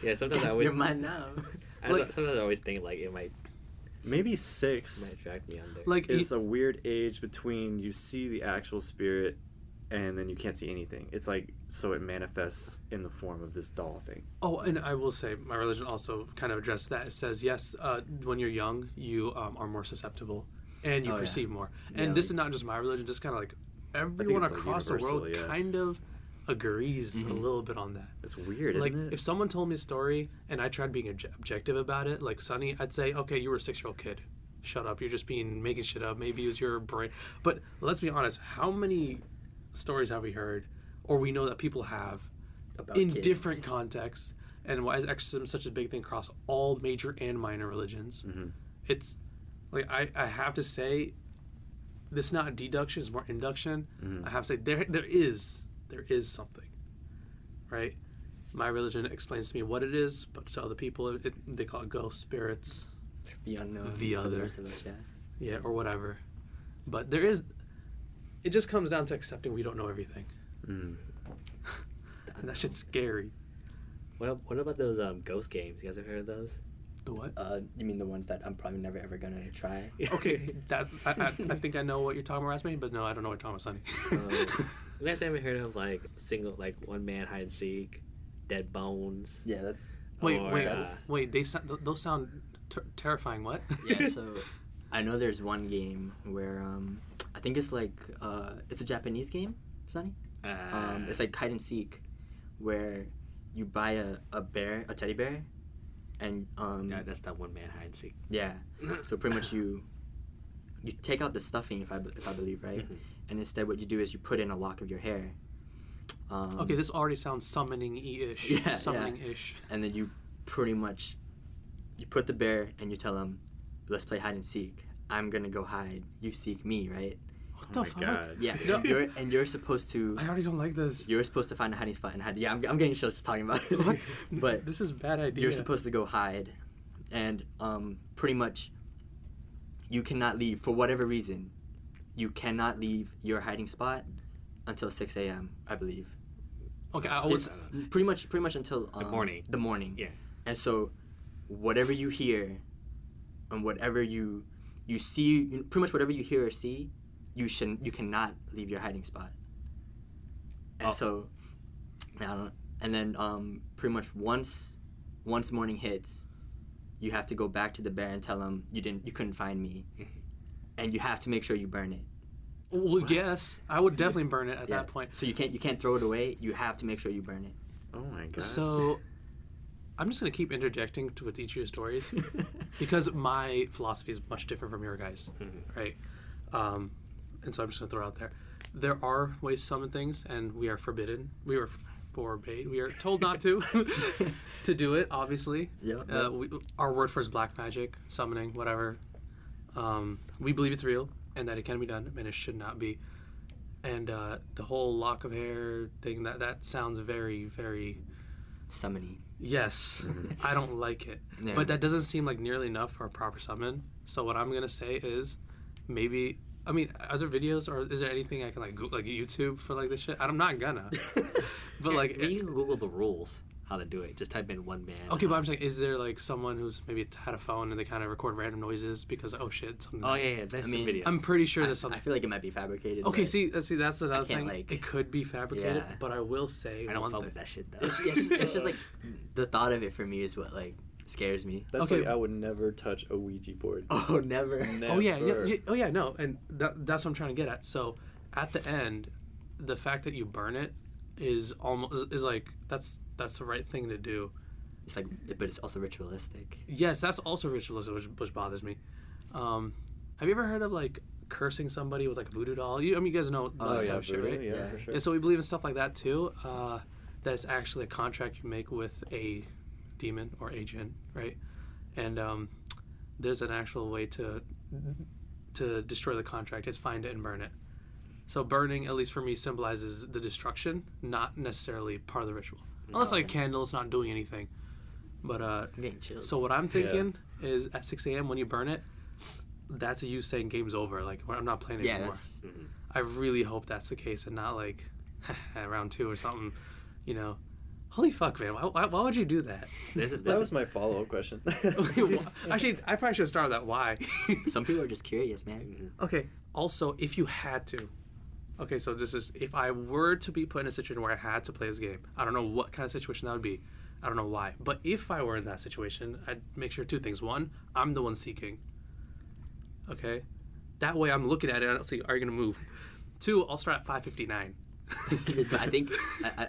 Yeah. Sometimes I always. You're mine now. Sometimes I always think like it might Maybe 6 drag me under. Like is a weird age between you see the actual spirit and then you can't see anything. It's like so it manifests in the form of this doll thing. oh, and I will say my religion also kind of addressed that. It says yes, when you're young, you are more susceptible, and you Oh, yeah. perceive more. Yeah, And this like- is not just my religion; just kind of like everyone it's, like, across the universal, world yeah. kind of agrees a Mhm. little bit on that. It's weird, Like isn't it? if someone told me a story and I tried being objective about it, like Sonny, I'd say, okay, you were a 6-year-old kid. Shut up. You're just making shit up. Maybe it was your brain. But let's be honest. How many stories have we heard, or we know that people have, About in kids. different contexts? And why is exorcism such a big thing across all major and minor religions? Mhm. It's like I have to say, this is not deduction; it's more induction. Mhm. I have to say there is something, right? My religion explains to me what it is, but to other people, they call it ghosts, spirits, The unknown. The for other. rest of us, yeah. yeah, or whatever. But there is. It just comes down to accepting we don't know everything, Mm. and that shit's scary. What about those ghost games? You guys have heard of those? The what? You mean the ones that I'm probably never ever gonna try? Okay, that I think I know what you're talking about, Rasmus, but no, I don't know what you're talking about, Sonny. You guys haven't heard of like one man hide and seek, dead bones? Yeah, that's Wait, Or, that's- wait. Those sound terrifying. What? yeah. So I know there's one game where I think think it's like it's a Japanese game, Sonny. It's like hide and seek, where you buy a bear, a teddy bear, and yeah, that's that one man hide and seek. yeah. So pretty much you take out the stuffing, if I believe, right, and instead what you do is you put in a lock of your hair. Okay, this already sounds summoning-ish. Yeah, Summoning-ish. And then you pretty much you put the bear and you tell him, let's play hide and seek. I'm gonna go hide. You seek me, right? What Oh the my fuck? god. Yeah. No. You're supposed to. I already don't like this. You're supposed to find a hiding spot and hide. Yeah, I'm getting chills just talking about it. What? But This is a bad idea. you're supposed to go hide, and pretty much you cannot leave for whatever reason. You cannot leave your hiding spot until 6 a.m. I believe. Okay, I It's was. pretty much until The morning. The morning. Yeah. And so, whatever you hear, and whatever you see, pretty much whatever you hear or see, you cannot leave your hiding spot. And Oh. so, I don't know. And then pretty much once morning hits, you have to go back to the bear and tell him you couldn't find me, and you have to make sure you burn it. Well, yes, I would definitely burn it at Yeah. that point. So you can't throw it away. You have to make sure you burn it. Oh my god. So, I'm just gonna keep interjecting with each of your stories because my philosophy is much different from your guys, right? And so I'm just gonna throw it out there. There are ways to summon things, and we are forbidden. We are forbade. We are told not to to do it. Obviously, Yeah. our word for it is black magic, summoning, whatever. We believe it's real and that it can be done, and it should not be. And the whole lock of hair thing, that sounds very, very. Summoning. Yes, I don't like it. Yeah. But that doesn't seem like nearly enough for a proper summon. So what I'm gonna say is, maybe. I mean, are there videos or is there anything I can like like YouTube for like this shit? I'm not gonna. But like, you can Google the rules how to do it. Just type in one man. okay, but I'm saying, is there like someone who's maybe had a phone and they kind of record random noises because oh shit, something. Oh yeah, there's some videos. I'm pretty sure there's something. I feel like it might be fabricated. Okay, but see, that's another can't, thing. like- It could be fabricated, Yeah. but I will say I don't one fuck thing. with that shit though. it's just like the thought of it for me is what like scares me. That's Okay. like I would never touch a Ouija board. Oh, never. Oh yeah, Never. oh yeah, no, and that's what I'm trying to get at. So at the end, the fact that you burn it is almost is like that's the right thing to do. It's like, but it's also ritualistic. Yes, that's also ritualism, which bothers me. Have you ever heard of like cursing somebody with like a voodoo doll? You guys know that Oh type yeah, of shit, voodoo, right? yeah, Yeah. for sure. Yeah, so we believe in stuff like that too. That's actually a contract you make with a demon or agent, right? And there's an actual way to destroy the contract. It's find it and burn it. So burning, at least for me, symbolizes the destruction, not necessarily part of the ritual. Unless like a candle, it's not doing anything. But I'm getting chills. so what I'm thinking is at 6 a.m. when you burn it, that's you saying game's over. Like I'm not playing Yeah, anymore. that's I really hope that's the case and not like round 2 or something. You know, holy fuck, man! Why would you do that? That was my follow-up question. Actually, I probably should start with that. Why? some people are just curious, man. Okay. Also, if you had to. Okay, so this is if I were to be put in a situation where I had to play this game. I don't know what kind of situation that would be. I don't know why. But if I were in that situation, I'd make sure 2 things. 1, I'm the one seeking. Okay? That way I'm looking at it and I'll see, are you going to move? 2, I'll start at 5:59. But I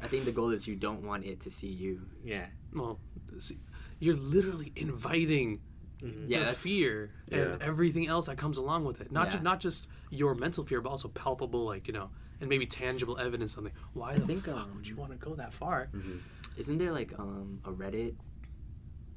think the goal is you don't want it to see you. Yeah. Well, see, you're literally inviting Yeah, the that's fear and yeah. everything else that comes along with it. Not Yeah. not just your mental fear, but also palpable, like, you know, and maybe tangible evidence. Something. Why the think, fuck would you want to go that far? Isn't there like a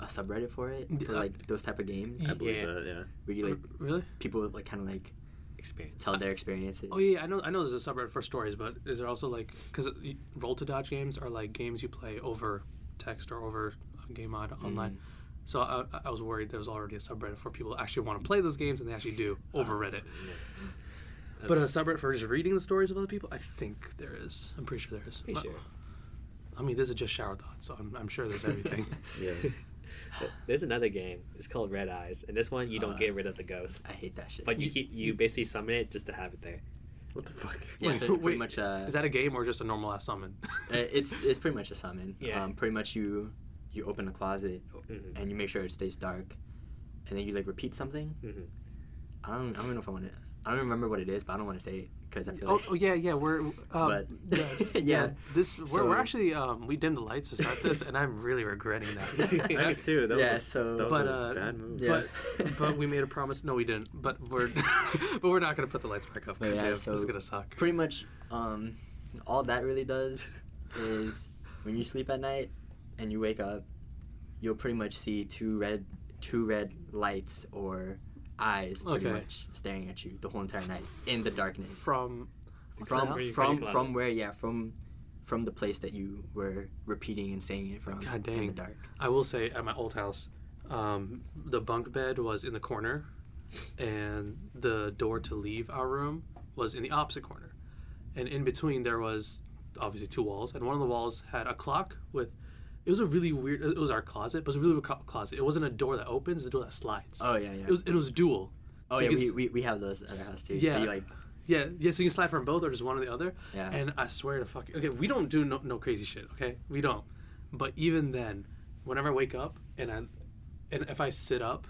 subreddit for it for like those type of games I believe Yeah. that, yeah. where you like Really? people like kind of like Experience. tell their experiences? Oh yeah, I know there's a subreddit for stories, but is there also like because roll to dodge games are like games you play over text or over a game mod online. So I was worried there was already a subreddit for people who actually want to play those games and they actually do over Reddit. But a subreddit for just reading the stories of other people, I think there is. I'm pretty sure there is. Pretty sure. I mean, this is just shower thoughts, so I'm sure there's everything. Yeah. There's another game. It's called Red Eyes, and this one you don't get rid of the ghost, I hate that shit. but you basically summon it just to have it there. What the fuck? yeah, Wait, so wait, pretty much Is that a game or just a normal ass summon? it's pretty much a summon. Yeah. Pretty much you open a closet Mhm. and you make sure it stays dark, and then you like repeat something. Mhm. I don't know if I want to. I don't remember what it is, but I don't want to say it because I feel Oh, like. oh yeah, we're But yeah. This So- we're actually we dimmed the lights to start this, and I'm really regretting that. I did too. That Yeah, was a, so- that was But, a bad move. Yeah. but we made a promise. No, we didn't. But we're but we're not gonna put the lights back up. But yeah, Yeah, so- this is gonna suck. Pretty much, all that really does is when you sleep at night and you wake up, you'll pretty much see two red lights or eyes pretty Okay. much staring at you the whole entire night in the darkness. From from Where you- from where you from where yeah from the place that you were repeating and saying it from God in dang. the dark. I will say at my old house, the bunk bed was in the corner, and the door to leave our room was in the opposite corner, and in between there was obviously two walls, and one of the walls had a clock with. It was a really weird. It was our closet, but it was a really weird closet. It wasn't a door that opens; it's a door that slides. Oh yeah, yeah. It was dual. Oh So yeah, you could we have those at our house too. Yeah. So you like Yeah, so you can slide from both or just one or the other. Yeah. And I swear to fuck. Okay, we don't do no crazy shit. Okay, we don't. But even then, whenever I wake up and if I sit up,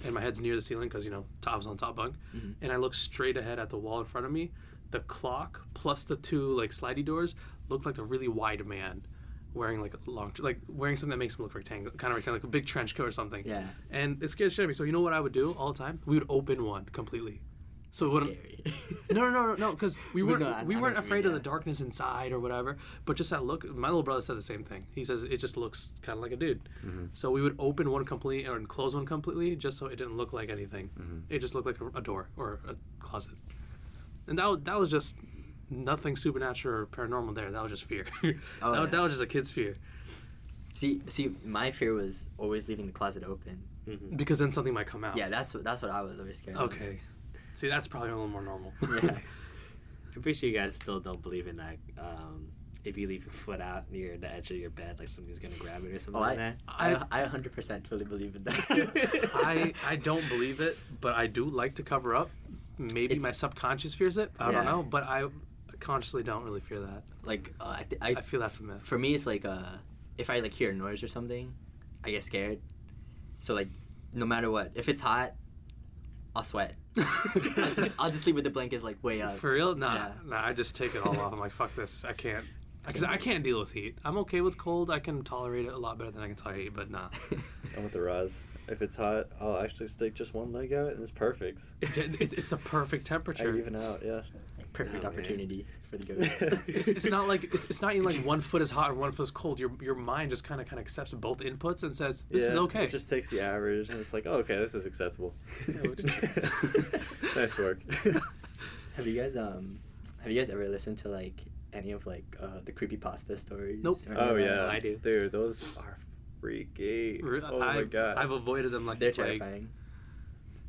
and my head's near the ceiling because I was on top bunk, and I look straight ahead at the wall in front of me, the clock plus the two like slidey doors looked like a really wide man. Wearing like a long, like wearing something that makes him look rectangular, kind of rectangular, like a big trench coat or something. yeah. And it scared shit out of me. So you know what I would do all the time? We would open one completely. So it wouldn't. Scary. No, because we weren't No, I know weren't what you afraid mean, of the yeah. darkness inside or whatever. But just that look, my little brother said the same thing. He says it just looks kind of like a dude. So we would open one completely and close one completely, just so it didn't look like anything. It just looked like a door or a closet. And that was just nothing supernatural or paranormal there. That was just fear. Oh, yeah. That was just a kid's fear. See, my fear was always leaving the closet open. Because then something might come out. Yeah, that's what I was always scared of. Okay. See, that's probably a little more normal. Yeah. I'm pretty sure you guys still don't believe in that. If you leave your foot out near the edge of your bed, like something's gonna grab it or something Oh, like that. I 100% fully believe in that. I don't believe it, but I do like to cover up. Maybe It's- my subconscious fears it. I don't Yeah. know, but I consciously don't really fear that. Like I feel that's a myth. for me it's like if I like hear a noise or something, I get scared. So like no matter what, if it's hot, I'll sweat. I'll just sleep with the blankets like way up. For real? Nah, Yeah. nah. I just take it all off. I'm like, fuck this. I can't. Because I can't deal with heat. I'm okay with cold. I can tolerate it a lot better than I can tolerate heat, but nah. I'm with the Roz. If it's hot, I'll actually stick just one leg out, and it's perfect. It's a perfect I temperature. even out, yeah. Perfect Oh, man. opportunity for the ghosts. It's not like it's not even like one foot is hot and one foot is cold. Your mind just kind of accepts both inputs and says this is Yeah, okay. It just takes the average, and it's like, oh, okay, this is acceptable. Nice work. Have you guys ever listened to like any of like the creepypasta stories? Nope. or Oh any of yeah, that? I do. dude. Those are freaky. Oh my I've, god. I've avoided them like They're the plague. terrifying.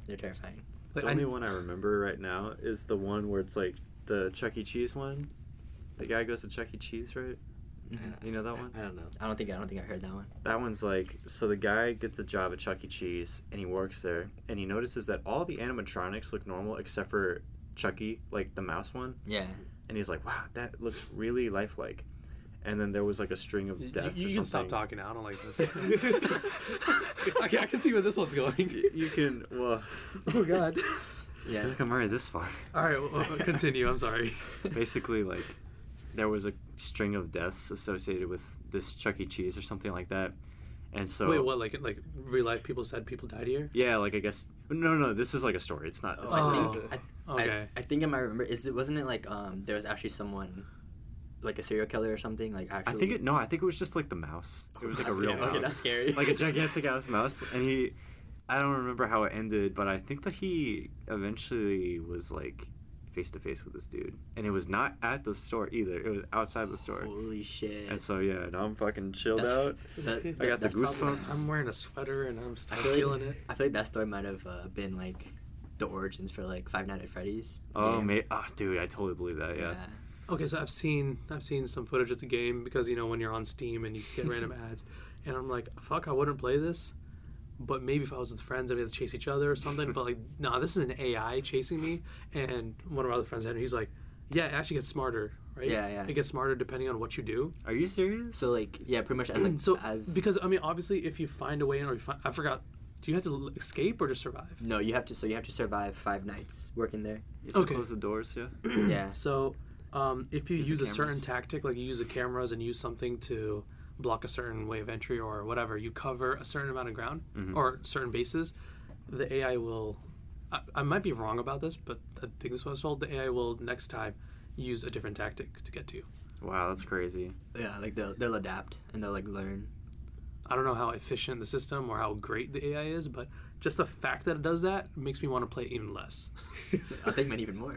They're terrifying. Like, The only one I remember right now is the one where it's like the Chuck E. Cheese one. The guy goes to Chuck E. Cheese, right? You know that one? I don't know. I don't think I heard that one. That one's like, so the guy gets a job at Chuck E. Cheese and he works there and he notices that all the animatronics look normal except for Chucky, like the mouse one. Yeah. And he's like, wow, that looks really lifelike. And then there was like a string of deaths you or can something. stop talking now. I don't like this. I can see where this one's going. You can, well, Oh God. I Yeah. feel like I'm already this far. All right, well, continue. I'm sorry. Basically, like, there was a string of deaths associated with this Chuck E. Cheese or something like that. And so, Wait, what? Like real life people said people died here? yeah, like I guess no, this is like a story. It's not. It's Oh, not I like- think Okay. I think I might remember. Wasn't it like there was actually someone like a serial killer or something like actually? I think it was just like the mouse. It was like a real Okay, mouse. okay, that's scary. Like a gigantic ass mouse, and I don't remember how it ended, but I think that he eventually was like face to face with this dude, and it was not at the store either. It was outside the store. Holy shit. And so yeah, now I'm fucking chilled That's- out. that- I got the that's probably- goosebumps. I'm wearing a sweater and I'm still I feel like- feeling it. I feel like that story might have been like the origins for like Five Nights at Freddy's. Oh, game. mate. Oh, dude, I totally believe that. Yeah. Okay, so I've seen some footage of the game because when you're on Steam and you just get random ads, and I'm like, fuck, I wouldn't play this, but maybe if I was with friends, I'd be able to chase each other or something. But like, nah, this is an AI chasing me, and one of our other friends had it. He's like, yeah, it actually gets smarter, right? Yeah, yeah. It gets smarter depending on what you do. Are you serious? So like yeah, pretty much as like So as because I mean, obviously, if you find a way in, or I forgot Do you have to escape or to survive? No, you have to. So you have to survive 5 nights working there. You have to Okay. close the doors, yeah. Yeah. So, if you Use the use a certain cameras. tactic, like you use the cameras and use something to block a certain way of entry or whatever, you cover a certain amount of ground Mhm. or certain bases, the AI will. I might be wrong about this, but I think this was told. The AI will next time use a different tactic to get to you. Wow, that's crazy. Yeah, like they'll adapt and they'll like learn. I don't know how efficient the system or how great the AI is, but just the fact that it does that makes me want to play even less. I think maybe even more.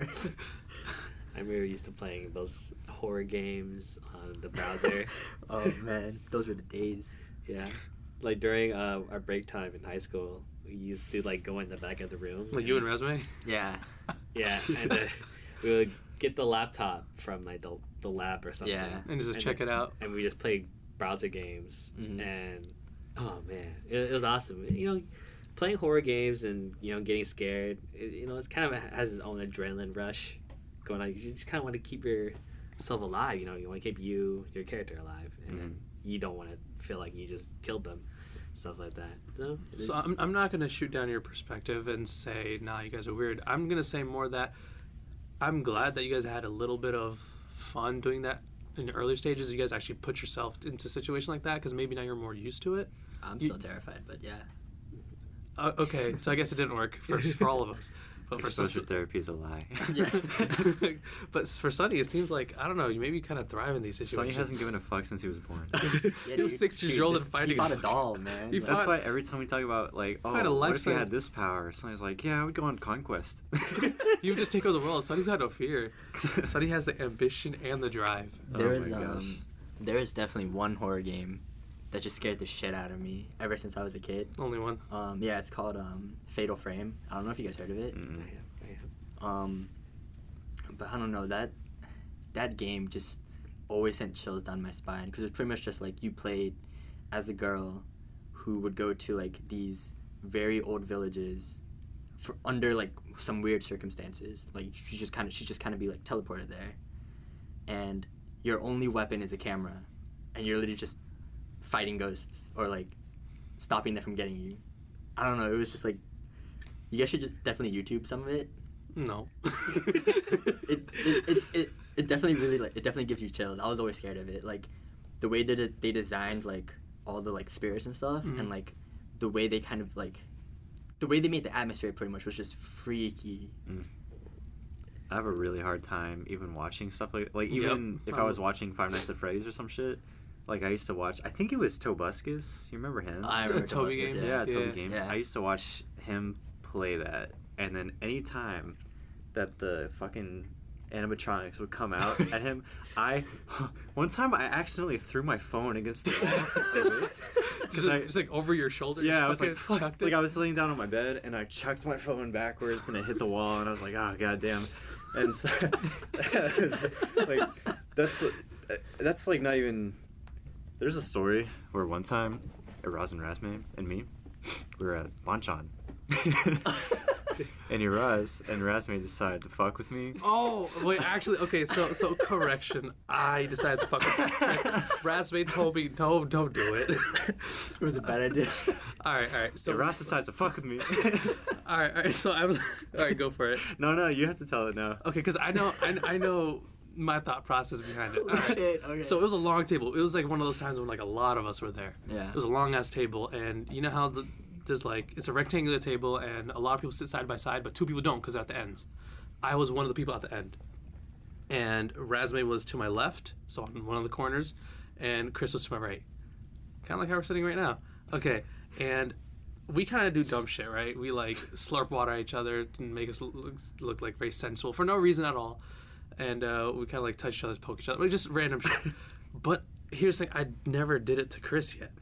I remember used to playing those horror games on the browser. Oh man, those were the days. Yeah, like during our break time in high school, we used to like go in the back of the room. Like you and Resume? Yeah. Yeah, and we would get the laptop from like the lab or something. Yeah. And just check it out. And we just played browser games, Mhm. and oh man, it was awesome. You know, playing horror games and getting scared. It's kind of has its own adrenaline rush going on. You just kind of want to keep yourself alive. You want to keep your character alive, and then you don't want to feel like you just killed them, stuff like that. So I'm not going to shoot down your perspective and say, nah, you guys are weird. I'm going to say more that I'm glad that you guys had a little bit of fun doing that in the early stages. You guys actually put yourself into a situation like that because maybe now you're more used to it. I'm still terrified, but yeah. Okay, so I guess it didn't work for all of us. But for Exposure therapy is a lie. Yeah. but for Sonny, it seems like, I don't know, you maybe kind of thrive in these situations. Sonny hasn't given a fuck since he was born. Yeah, He was dude. 6 years Dude, old this- and fighting. He fought a doll, man. He Like, That's fought- why every time we talk about like, oh, Find a what if he life-size- had this power? Sonny's like, yeah, I would go on conquest. You would just take over the world. Sonny's got no fear. Sonny has the ambition and the drive. there Oh is my gosh. there is definitely one horror game that just scared the shit out of me ever since I was a kid. Only one. Yeah, it's called Fatal Frame. I don't know if you guys heard of it. Mm. But I don't know, that game just always sent chills down my spine because it's pretty much just like you played as a girl who would go to like these very old villages for under like some weird circumstances. Like she just kind of be like teleported there, and your only weapon is a camera, and you're literally just fighting ghosts or like stopping them from getting you. I don't know. It was just like you guys should just definitely YouTube some of it. No. It definitely really like it definitely gives you chills. I was always scared of it. Like the way that they designed like all the like spirits and stuff, and like the way they kind of like the way they made the atmosphere pretty much was just freaky. I have a really hard time even watching stuff like even if I was watching Five Nights at Freddy's or some shit. Like I used to watch, I think it was Tobuscus. You remember him? I remember Toby Tobuscus, games? Yeah, Toby Yeah. Games. Yeah. I used to watch him play that, and then anytime that the fucking animatronics would come out at him, one time I accidentally threw my phone against the wall like this. Just like over your shoulder. Yeah, I just was like, fucking fuck. chucked it. Like I was laying down on my bed and I chucked my phone backwards and it hit the wall and I was like, oh goddamn. And so, like that's like not even. There's a story where one time, Raz and Razme and me, we were at Banchan. And Raz and Razme decided to fuck with me. Oh, wait, actually, okay, so correction. I decided to fuck with Raspberry told me, no, don't do it. It was a bad idea. All right. So So, Raz decides to fuck with me. all right, so I was, all right, go for it. No, you have to tell it now. Okay, because I know my thought process behind it. All right. Shit, okay. So it was a long table. It was like one of those times when like a lot of us were there. Yeah. It was a long ass table, and you know how there's like it's a rectangular table, and a lot of people sit side by side, but 2 people don't because they're at the ends. I was one of the people at the end, and Razme was to my left, so on one of the corners, and Chris was to my right, kind of like how we're sitting right now. Okay, and we kind of do dumb shit, right? We like slurp water at each other and make us look like very sensual for no reason at all, and we kind of like touch each other, poke each other, like, just random shit. But here's the thing, I never did it to Chris yet.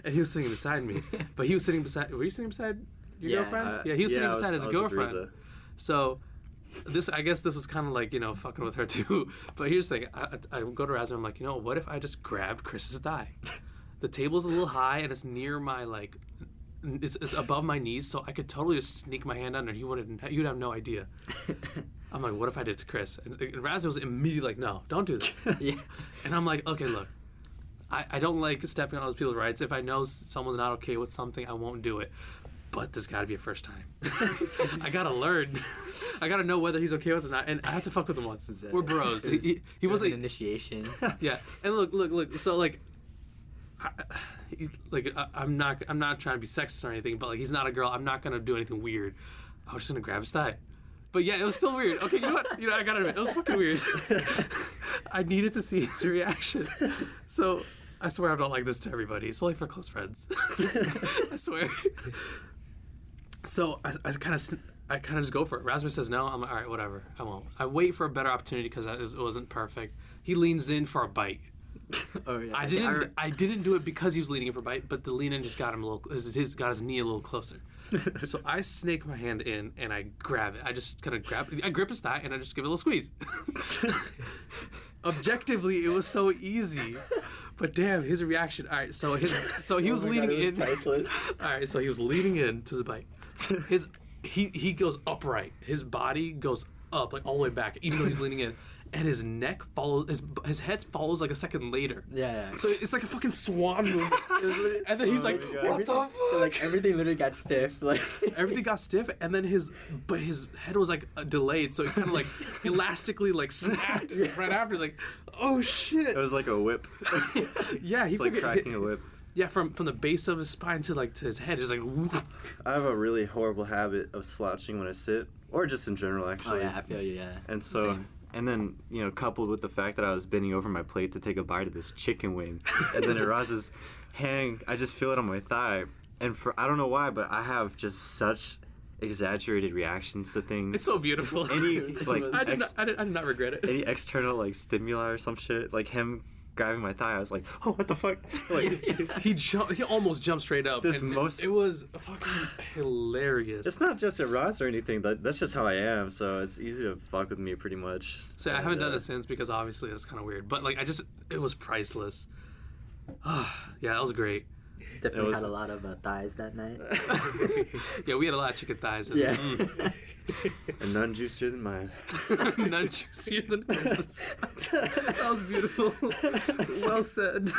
And he was sitting beside me. But he was sitting beside, were you sitting beside your Yeah, girlfriend? Yeah, he was sitting beside his I was with girlfriend. Riza. So I guess this was kind of like, fucking with her too. But here's the thing, I go to Razvan, I'm like, what if I just grabbed Chris's thigh? The table's a little high and it's near my, like, it's above my knees, so I could totally just sneak my hand under. You'd have no idea. I'm like, what if I did it to Chris? And Razvan was immediately like, no, don't do that. Yeah. And I'm like, okay, look, I don't like stepping on other people's rights. If I know someone's not okay with something, I won't do it. but this got to be a first time. I got to learn. I got to know whether he's okay with it or not, and I have to fuck with him once. We're bros. He It was an wasn't. initiation. Yeah, and look. So like, I'm not trying to be sexist or anything, but like, he's not a girl. I'm not gonna do anything weird. I was just gonna grab his thigh. But yeah, it was still weird. Okay, you know what? I gotta admit, it was fucking weird. I needed to see his reaction. So I swear I don't like this to everybody. It's only for close friends. I swear. So I kind of just go for it. Rasmus says no. I'm like, all right, whatever. I won't. I wait for a better opportunity because it wasn't perfect. He leans in for a bite. Oh yeah. I didn't do it because he was leaning in for a bite, but the lean in just got him a little. Got his knee a little closer. So I snake my hand in and I grab it. I just kind of I grip his thigh and I just give it a little squeeze. Objectively, it was so easy, but damn, his reaction. All right, so he was leaning in. Priceless. All right, so he was leaning in to the bite. He goes upright. His body goes up like all the way back, even though he's leaning in. And his neck follows, his head follows like a second later. Yeah. So it's like a fucking swan movie. And then he's like, what the fuck? Like everything literally got stiff. Like Everything got stiff, and then his head was like delayed, so it kind of like elastically like snapped right after. Like, oh shit! It was like a whip. Yeah, he It's like fucking cracking a whip. Yeah, from the base of his spine to his head, it's like. Woof. I have a really horrible habit of slouching when I sit, or just in general, oh actually. yeah, I feel you. Yeah. And so, Same. and then, coupled with the fact that I was bending over my plate to take a bite of this chicken wing, and then Iraz's hand, I just feel it on my thigh. And I don't know why, but I have just such exaggerated reactions to things. It's so beautiful. Any, like, I did not regret it. any external, like, stimuli or some shit, like him grabbing my thigh, I was like, oh, what the fuck? Like, He almost jumped straight up. This and most- It was fucking hilarious. it's not just Iraz or anything, that's just how I am, so it's easy to fuck with me pretty much. So I And, haven't done it since because obviously that's kind of weird. But like it was priceless. Yeah, that was great. Definitely was- had a lot of thighs that night. Yeah, we had a lot of chicken thighs. Yeah. And none juicier than mine. None juicier than Chris's. That was beautiful. Well said.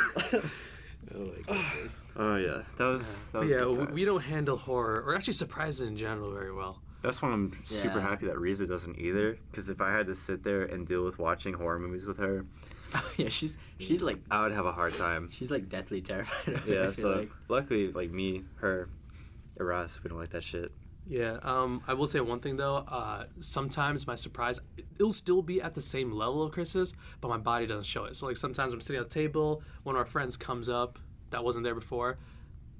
Oh my goodness. Oh yeah, that was Yeah, good we times. don't handle horror or actually surprises in general very well. That's why I'm super Yeah. happy that Riza doesn't either. Because if I had to sit there and deal with watching horror movies with her, Yeah, she's like I would have a hard time. she's like deathly terrified of it, Yeah, I feel so like. luckily, like me, her, Iraz, we don't like that shit. Yeah, I will say one thing though. Sometimes my surprise, it'll still be at the same level of Chris's, but my body doesn't show it. So like sometimes I'm sitting at the table, one of our friends comes up that wasn't there before,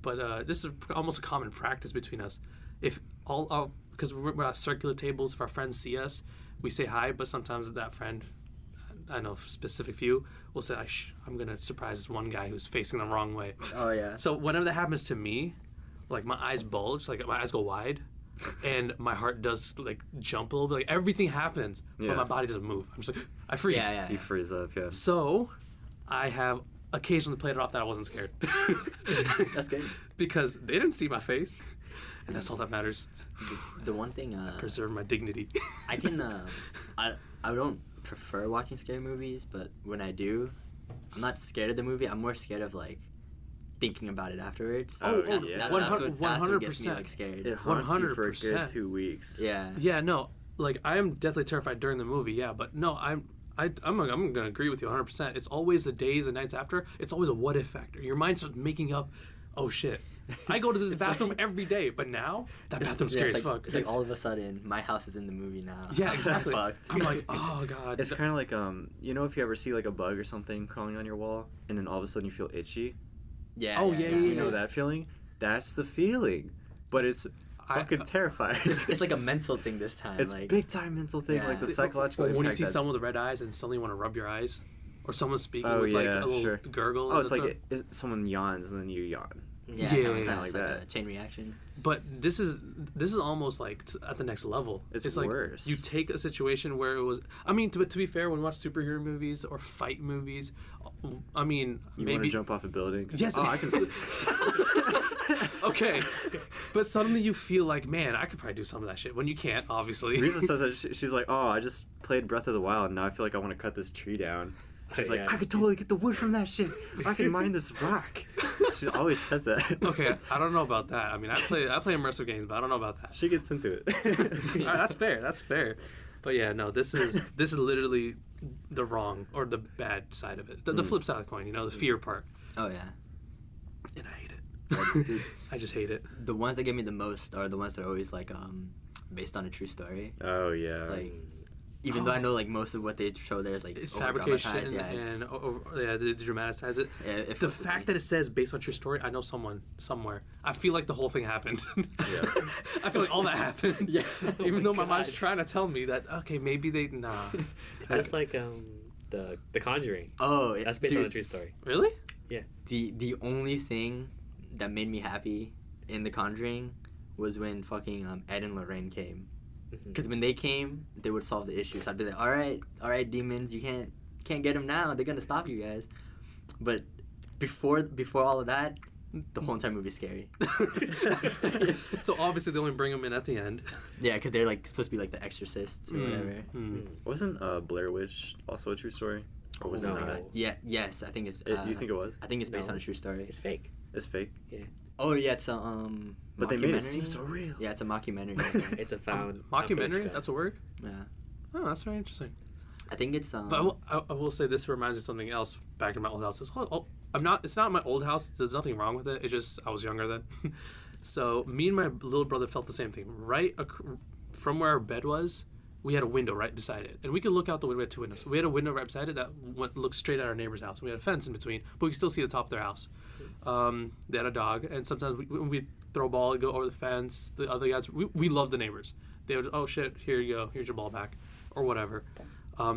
but this is almost a common practice between us. If because we're at circular tables, if our friends see us, we say hi, but sometimes that friend, I know a specific few, will say, I'm gonna surprise this one guy who's facing the wrong way. Oh yeah. So whenever that happens to me, like my eyes bulge, like my eyes go wide, and my heart does like jump a little bit. Like everything happens, Yeah. but my body doesn't move. I'm just like, I freeze. Yeah. You freeze up, yeah. So I have occasionally played it off that I wasn't scared. That's good. Because they didn't see my face, and that's all that matters. The one thing Preserve my dignity. I can I don't prefer watching scary movies, but when I do, I'm not scared of the movie. I'm more scared of like thinking about it afterwards. Oh, that's, yeah. that's what gets me 100%. like scared. It haunts you for a 100%. good 2 weeks. Yeah. Yeah, no, like I am definitely terrified during the movie. Yeah, but no, I'm gonna agree with you 100%. It's always the days and nights after. It's always a what if factor. Your mind starts making up. Oh shit! I go to this bathroom every day, but now that bathroom's scary it's as like, fuck. It's like all of a sudden, my house is in the movie now. Yeah, exactly. Fucked. I'm like, oh god. It's kind of like, if you ever see like a bug or something crawling on your wall, and then all of a sudden you feel itchy. Yeah. Oh, yeah. yeah. You know that feeling? That's the feeling. But it's fucking terrifying. It's like a mental thing this time. It's like, big time mental thing, Yeah. like the psychological Or when you impact see that- someone with red eyes and suddenly want to rub your eyes, or someone speaking Oh, with like yeah, a little sure. gurgle. Oh, in it's the like throat. someone yawns and then you yawn. Yeah, Yeah, it's kinda kinda like like that. a chain reaction. But this is almost like at the next level. It's like worse. you take a situation where it was. I mean, to be fair, when we watch superhero movies or fight movies, I mean, You maybe want to jump off a building? Yes. Oh, I can. Okay, but suddenly you feel like, man, I could probably do some of that shit. When you can't, obviously. Risa says that she's like, oh, I just played Breath of the Wild, and now I feel like I want to cut this tree down. She's Yeah. like, I could totally get the wood from that shit. I can mine this rock. She always says that. Okay, I don't know about that. I mean, I play immersive games, but I don't know about that. She gets into it. All right, that's fair. That's fair. But yeah, no, this is literally the wrong or the bad side of it. The flip side of the coin, the fear part. Oh yeah. And I hate it. Dude, I just hate it. the ones that get me the most are the ones that are always like based on a true story. Oh yeah. Like even though I know like most of what they show there is like It's over-dramatized, fabrication they dramatize it. Yeah, it The fucks with fact me. that it says based on true story, I know someone somewhere. I feel like the whole thing happened. Yeah. I feel like all that happened. Yeah. Even though my God. mind's trying to tell me that okay, maybe they Just like the Conjuring. Oh, That's based dude, on a true story. Really? The only thing that made me happy in The Conjuring was when fucking Ed and Lorraine came. Because when they came, they would solve the issue. So I'd be like, all right, demons, you can't get them now. They're gonna stop you guys. But before all of that, the whole entire movie's scary. So obviously they only bring them in at the end. Yeah, because they're like supposed to be like the exorcists or whatever. Wasn't Blair Witch also a true story? Or was No. it not? Yeah, yes, I think it's. You think it was? I think it's based No. on a true story. It's fake. It's fake. Oh yeah, it's a But they made it mockumentary. seem so real. Yeah, it's a mockumentary. It's a found Mockumentary? footage That's a word? Yeah, Oh, that's very interesting. I think it's. But I will say this reminds me of something else back in my old house. It's not my old house. There's nothing wrong with it. It's just I was younger then. So me and my little brother felt the same thing. Right from where our bed was, we had a window right beside it. And we could look out the window. We had two windows. We had a window right beside it that looked straight at our neighbor's house. We had a fence in between, but we could still see the top of their house. They had a dog, and sometimes when we'd throw a ball, it'd go over the fence. The other guys, we loved the neighbors. They would, oh shit, here you go. Here's your ball back. Or whatever.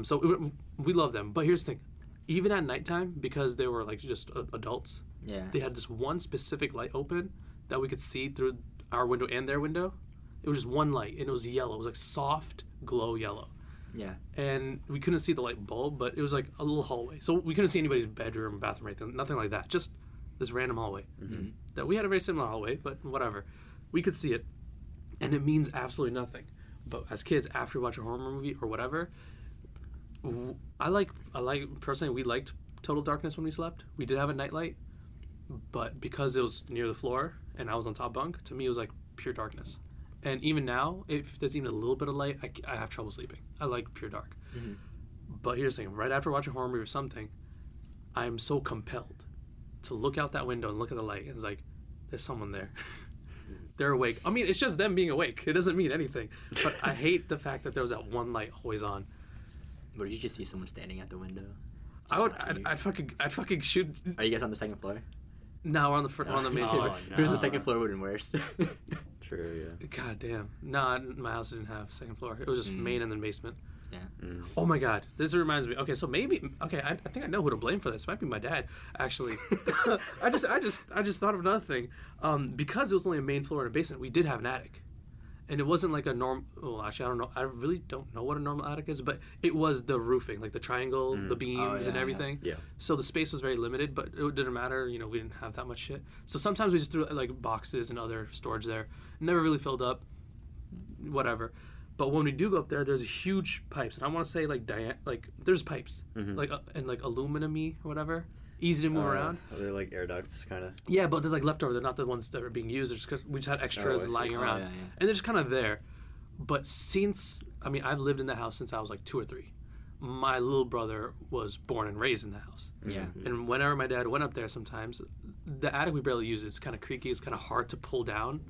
So we love them. But here's the thing. Even at nighttime, because they were like just adults, yeah. they had this one specific light open that we could see through our window and their window. It was just one light, and it was yellow. It was like soft glow yellow. Yeah. And we couldn't see the light bulb, but it was like a little hallway. So we couldn't see anybody's bedroom, bathroom, anything, nothing like that. Just this random hallway. Mm-hmm. That we had a very similar hallway, but whatever. We could see it, and it means absolutely nothing. But as kids, after we watch a horror movie or whatever, I like personally, we liked total darkness when we slept. We did have a nightlight, but because it was near the floor and I was on top bunk, to me it was like pure darkness. And even now, if there's even a little bit of light, I have trouble sleeping. I like pure dark. Mm-hmm. But here's the thing: right after watching a horror movie or something, I am so compelled to look out that window and look at the light, and it's like, there's someone there. They're awake. I mean, it's just them being awake. It doesn't mean anything. But I hate the fact that there was that one light always on. But you just see someone standing at the window. I'd fucking shoot. Are you guys on the second floor? No, we're on the main Oh, floor. If it was the no. second floor, it would have been worse. True, yeah. God damn. Nah, my house didn't have second floor. It was just main and then basement. Yeah. Mm. Oh my god, this reminds me. Okay, so maybe I think I know who to blame for this. It might be my dad, actually. I just thought of another thing. Because it was only a main floor and a basement, we did have an attic, and it wasn't like a norm. Well, actually, I don't know. I really don't know what a normal attic is, but it was the roofing, like the triangle, the beams, and yeah, everything. Yeah. So the space was very limited, but it didn't matter. We didn't have that much shit. So sometimes we just threw like boxes and other storage there. Never really filled up. Whatever. But when we do go up there, there's huge pipes, and I want to say like there's pipes, like and like aluminum-y or whatever, easy to move around. They're like air ducts, kind of. Yeah, but they're like leftover. They're not the ones that are being used. They're just 'cause we just had extras I see. lying around, yeah. and they're just kind of there. But I've lived in the house since I was like 2 or 3. My little brother was born and raised in the house. Yeah. And whenever my dad went up there, sometimes the attic we barely use. It's kind of creaky. It's kind of hard to pull down,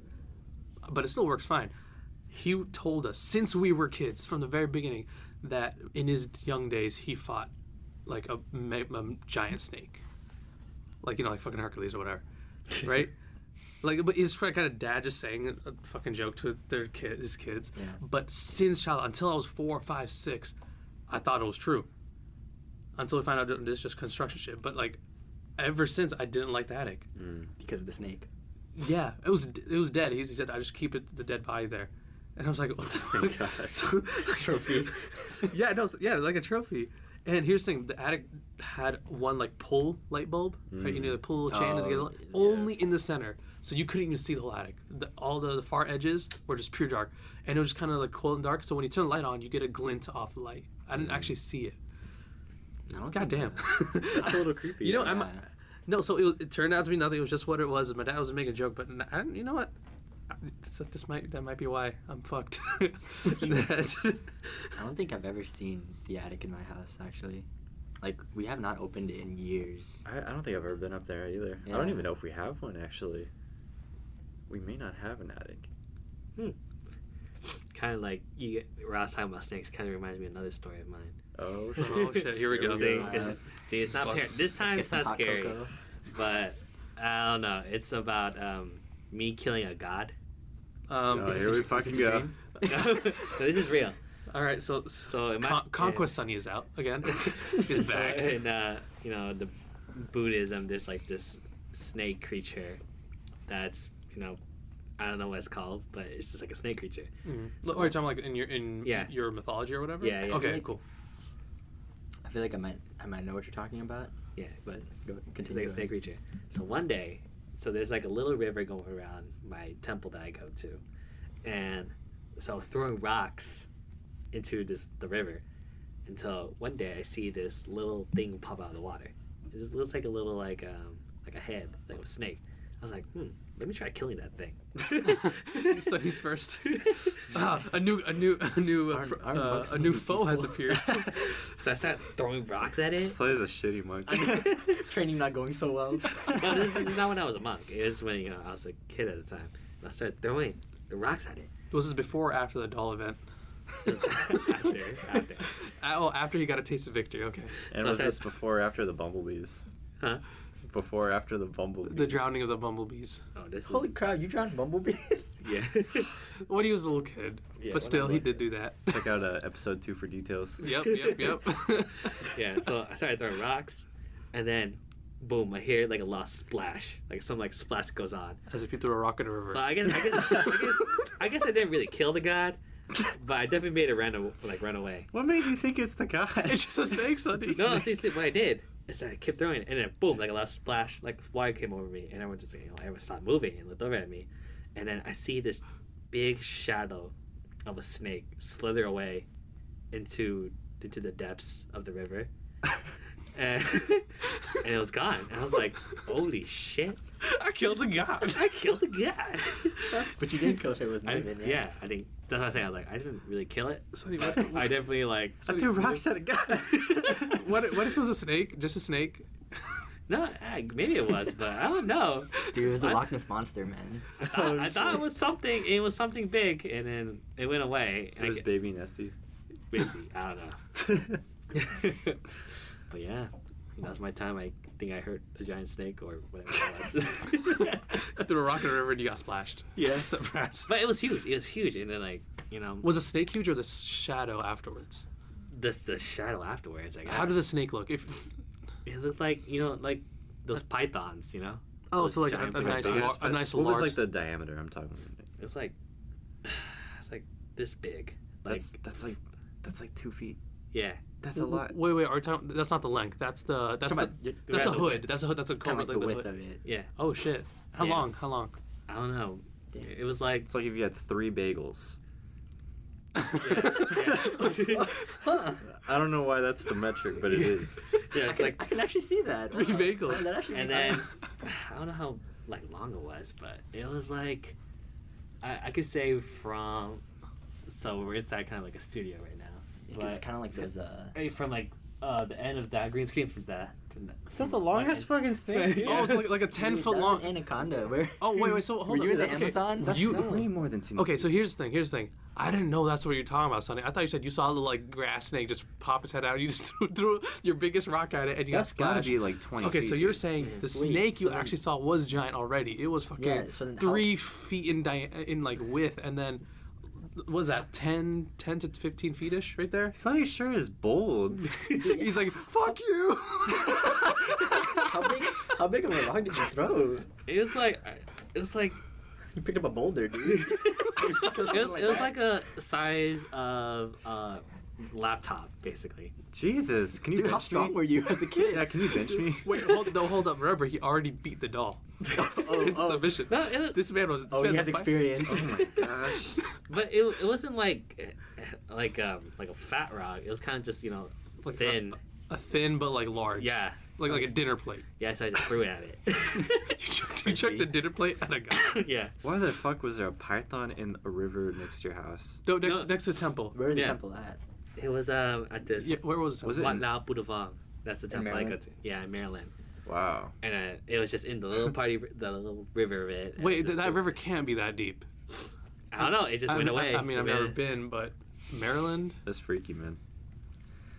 but it still works fine. He told us since we were kids, from the very beginning, that in his young days he fought like a giant snake, like like fucking Hercules or whatever, right? But he's kind of dad just saying a fucking joke to his kids. Yeah. But since childhood, until I was 4, 5, 6, I thought it was true. Until we found out it's just construction shit. But like, ever since, I didn't like the attic. Because of the snake. Yeah, it was dead. He said, I just keep the dead body there. And I was like, what the fuck? Trophy. Yeah, like a trophy. And here's the thing, the attic had one like pull light bulb, right? The pull chain together, only in the center. So you couldn't even see the whole attic. All the far edges were just pure dark. And it was kind of like cold and dark. So when you turn the light on, you get a glint off the light. I didn't actually see it. I don't God think damn. That's a little creepy. You know, yeah. No, so it turned out to be nothing. It was just what it was. My dad was making a joke, but you know what? That might be why I'm fucked. I don't think I've ever seen the attic in my house, actually. Like, we have not opened it in years. I don't think I've ever been up there either. I Yeah. don't even know if we have one, actually. We may not have an attic. Kind of like Ross talking about snakes. Kind of reminds me of another story of mine. Oh, shit. Oh shit! Here we go. See, it's not this time. Let's It's get some not hot scary, cocoa. but I don't know. It's about me killing a god. Oh, Is this here we a- is fucking this a go. dream? So this is real. All right, so it might- Conquest Sunny is out again. He's back. So in the Buddhism, there's like this snake creature that's I don't know what it's called, but it's just like a snake creature. Or you're talking like in Yeah. your mythology or whatever. Yeah, yeah. Okay, cool. I feel like I might know what you're talking about, Yeah, but go, it's continue. like a snake creature. So one day, there's like a little river going around my temple that I go to, and so I was throwing rocks into the river until one day I see this little thing pop out of the water. It just looks like a little like a head, like a snake. I was like, let me try killing that thing. So he's first. A new Aren't a new bugs foe has peaceful? appeared. So I started throwing rocks at it. So he's a shitty monkey. Training not going so well. No, this is not when I was a monk. It was when I was a kid at the time. And I started throwing the rocks at it. Was this before or after the doll event? After. After he got a taste of victory. Okay. And So was I this said- before or after the bumblebees? Huh? Before or after the bumblebees? The drowning of the bumblebees. Oh, this Holy is crap! You drowned bumblebees. yeah. When he was a little kid, Yeah, but when still, I he was- did do that. Check out episode 2 for details. Yep. Yeah. So I started throwing rocks, and then, boom! I hear like a lost splash, like some like splash goes on. As if you threw a rock in a river. So I guess I didn't really kill the god, but I definitely made it run away. What made you think it's the guy? It's just a snake, Sonny. No, see, what I did is I kept throwing it, and then boom, like a loud splash, like water came over me, and everyone just everyone stopped moving and looked over at me, and then I see this big shadow of a snake slither away into the depths of the river, and it was gone. And I was like, holy shit! I killed the god. I killed the guy. But you didn't kill if it was I, moving. yeah, I think that's what I was saying. I was like, I didn't really kill it. Sonny, what, I definitely like. I threw rocks at a guy. what if it was a snake? Just a snake? No, maybe it was, but I don't know. Dude, it was the I- Loch Ness monster, man. I thought it was something. It was something big, and then it went away. It was baby Nessie. Maybe, I don't know. But yeah, that was my time. I think I hurt a giant snake or whatever it was. I threw a rock in a river and you got splashed. Yeah. Surprise. But it was huge. It was huge, and then Was the snake huge or the shadow afterwards? the shadow afterwards. I guess. How did the snake look? If It looked like like those pythons. Oh, so like Giant a big nice, pythons. a nice What large. was like the diameter I'm talking about? It's like this big. Like That's like 2 feet. yeah. That's a lot. Wait. Are you talking, that's not the length. That's the Talking about- you're that's the the- hood. That's the hood. That's a Kind cover. of like the width hood. of it. Yeah. Oh shit! How Yeah. long? How long? I don't know. Damn. It was like It's like if you had 3 bagels. yeah. I don't know why that's the metric, but it is. Yeah, I it's can, like I can actually see that. 3 Wow. bagels. That actually and makes then sense. I don't know how long it was, but it was like I could say from so we're inside kind of like a studio right now. It's but- kind of like those. from like the end of that green screen from the. That's a long ass fucking snake. Yeah. Oh, it's like a 10 Dude, foot that was long. an anaconda. Where? Oh wait. So hold Were on. you in the That's okay. Amazon? That's You- way more than 2 Okay, so here's the thing. I didn't know that's what you're talking about, Sonny. I thought you said you saw a little like grass snake just pop its head out. And you just threw your biggest rock at it, and you That's got gotta splashed. be like 20 Okay, feet. so you're dude. saying the Wait, snake you so then- actually saw was giant already. It was fucking Yeah, so then how- 3 feet in like width, and then what is that 10 to 15 feet ish right there? Sonny sure is bold. He's like, fuck you. How big of a rock did you throw? It was like You picked up a boulder, dude. it was like a size of laptop basically. Jesus, can you Dude, bench how strong me? were you as a kid? Yeah, can you bench me? Wait, hold up. Remember, he already beat the doll. It's submission. No, it, This man was. Oh, he has experience. Oh my gosh. but it wasn't like a fat rock. It was kind of just thin. A thin but like large. Yeah. Like a dinner plate. Yeah, so I just threw it at it. You chucked a dinner plate at a guy. Yeah. Why the fuck was there a python in a river next to your house? No, next to the temple. Where's the Yeah. temple at? It was at this. Yeah, where was it? Was it Wat in- Lao Budavang. That's the temple I go Maryland? to. Yeah, in Maryland. Wow. And it was just in the little the little river of it. and Wait, it was that just- river can't be that deep. I don't know. It just went away. I mean, I've never been, but Maryland. That's freaky, man.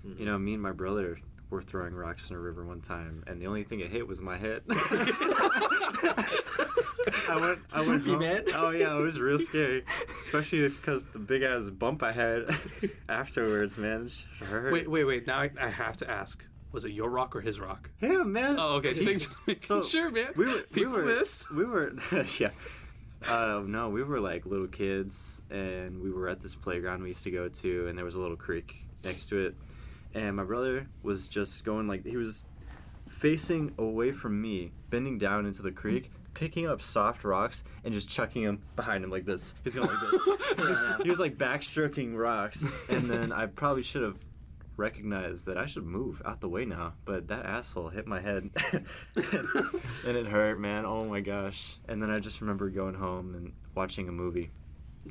Mhm. You know, me and my brother were throwing rocks in a river one time, and the only thing it hit was my head. I went Spooky, home. man. Oh yeah, it was real scary, especially because the big ass bump I had afterwards, man. It hurt. Wait. Now I have to ask. Was it your rock or his rock? Yeah, man. Oh, okay. Just making So, sure, man. We People were, miss. We were, yeah. No, we were like little kids, and we were at this playground we used to go to, and there was a little creek next to it. And my brother was just going like, he was facing away from me, bending down into the creek, picking up soft rocks, and just chucking them behind him like this. He's going like this. Yeah. He was like backstroking rocks, and then I probably should have recognized that I should move out the way now, but that asshole hit my head and it hurt, man. Oh my gosh. And then I just remember going home and watching a movie,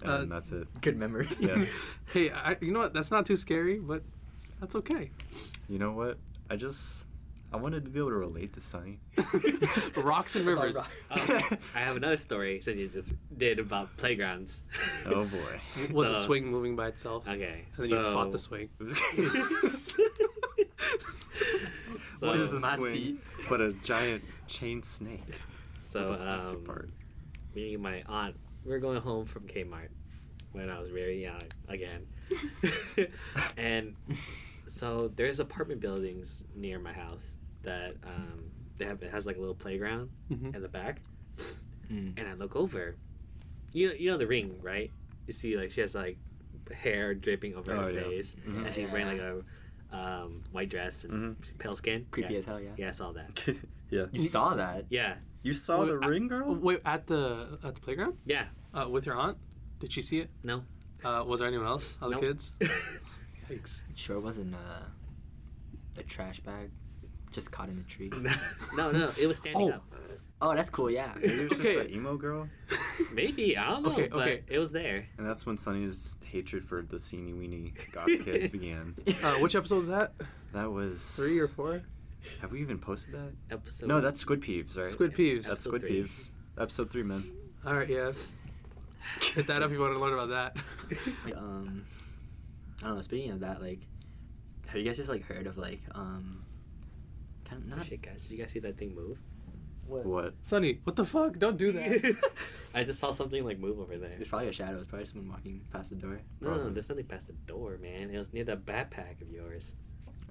and that's it. Good memory. Yeah. Hey, you know what? That's not too scary, but that's okay. You know what? I wanted to be able to relate to Sunny. Rocks and rivers. I have another story since you just did about playgrounds. Oh boy. Was a So- swing moving by itself? Okay. And then you fought the swing. So, What is a My swing seat. but a giant chain snake? so The classic part. me and my aunt, we were going home from Kmart when I was very young again. And so there's apartment buildings near my house that it has like a little playground Mhm. in the back. Mm. And I look over. You know the ring, right? You see like she has like hair dripping over Oh, her yeah. face. Mhm. And she's wearing like a white dress and pale skin. Creepy yeah. as hell, yeah. Yeah, I saw that. Yeah. You saw that? Yeah. You saw Wait, the ring, girl? Wait, at the playground? Yeah. With your aunt? Did she see it? No. Was there anyone else? Other Nope. kids? Yikes. Sure wasn't a trash bag just caught in a tree. No. It was standing Oh. up. Oh, that's cool, yeah. Maybe it was Okay. just an emo girl. Maybe. I don't know. Okay, but okay. it was there. And that's when Sunny's hatred for the teeny weeny goth kids began. Which episode was that? That was 3 or 4? Have we even posted that? Episode. No, that's Squid Peeves, right? Squid Peeves. That's Episode Squid 3. Peeves. Episode 3, man. All right, yeah. Hit that up if you want to learn about that. Like, I don't know, speaking of that, like, have you guys just, like, heard of, like, kind of Oh, not... shit, guys. Did you guys see that thing move? What? Sonny, what the fuck? Don't do that. I just saw something like move over there. It's probably a shadow. It's probably someone walking past the door. No, there's nothing past the door, man. It was near the backpack of yours.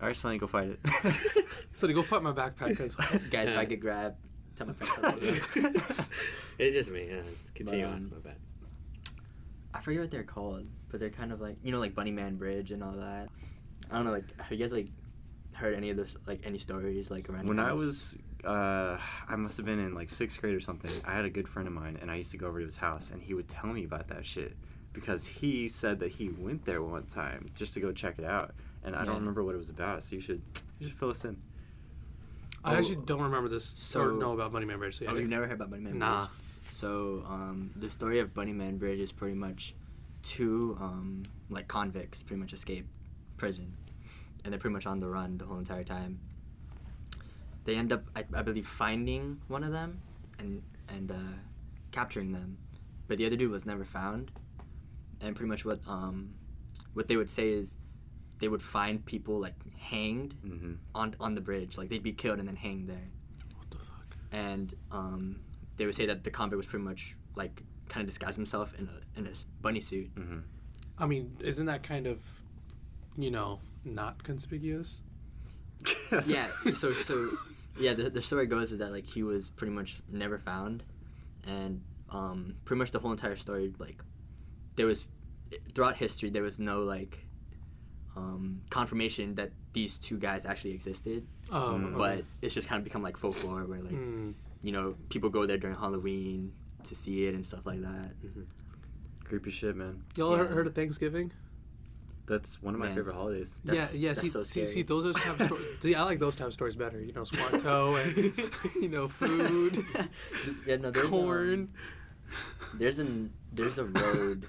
All right, Sunny, go fight it. Sonny, go fight my backpack, guys. Guys, if Yeah. I could grab... Tell my friends. It's just me. Continue But, on. My bad. I forget what they're called, but they're kind of like, you know, like Bunny Man Bridge and all that. I don't know, like, have you guys, like, heard any of this, like, any stories, like, around When your I house? was, I must have been in like 6th grade or something. I had a good friend of mine, and I used to go over to his house, and he would tell me about that shit because he said that he went there one time just to go check it out, and I Yeah. don't remember what it was about. So you should fill us in. I actually don't remember this or So- know about Bunny Man Bridge. So Oh, you've never heard about Bunny Man Nah. Bridge? So, the story of Bunny Man Bridge is pretty much two, like, convicts pretty much escape prison. And they're pretty much on the run the whole entire time. They end up, I believe, finding one of them and capturing them. But the other dude was never found. And pretty much what they would say is they would find people, like, hanged Mm-hmm. on the bridge. Like, they'd be killed and then hanged there. What the fuck? And they would say that the convict was pretty much like kind of disguised himself in a bunny suit. Mm-hmm. I mean, isn't that kind of, not conspicuous? Yeah. So yeah. The story goes is that like he was pretty much never found, and pretty much the whole entire story, like, there was throughout history there was no like confirmation that these two guys actually existed, but it's just kind of become like folklore where like people go there during Halloween to see it and stuff like that. Creepy shit, man. Y'all Yeah. heard of Thanksgiving? That's one of my Man. favorite holidays. That's- yeah. that's so See, scary. those are type of stories. See, I like those type of stories better. You know, Squanto and food, Yeah, no, there's corn. There's a road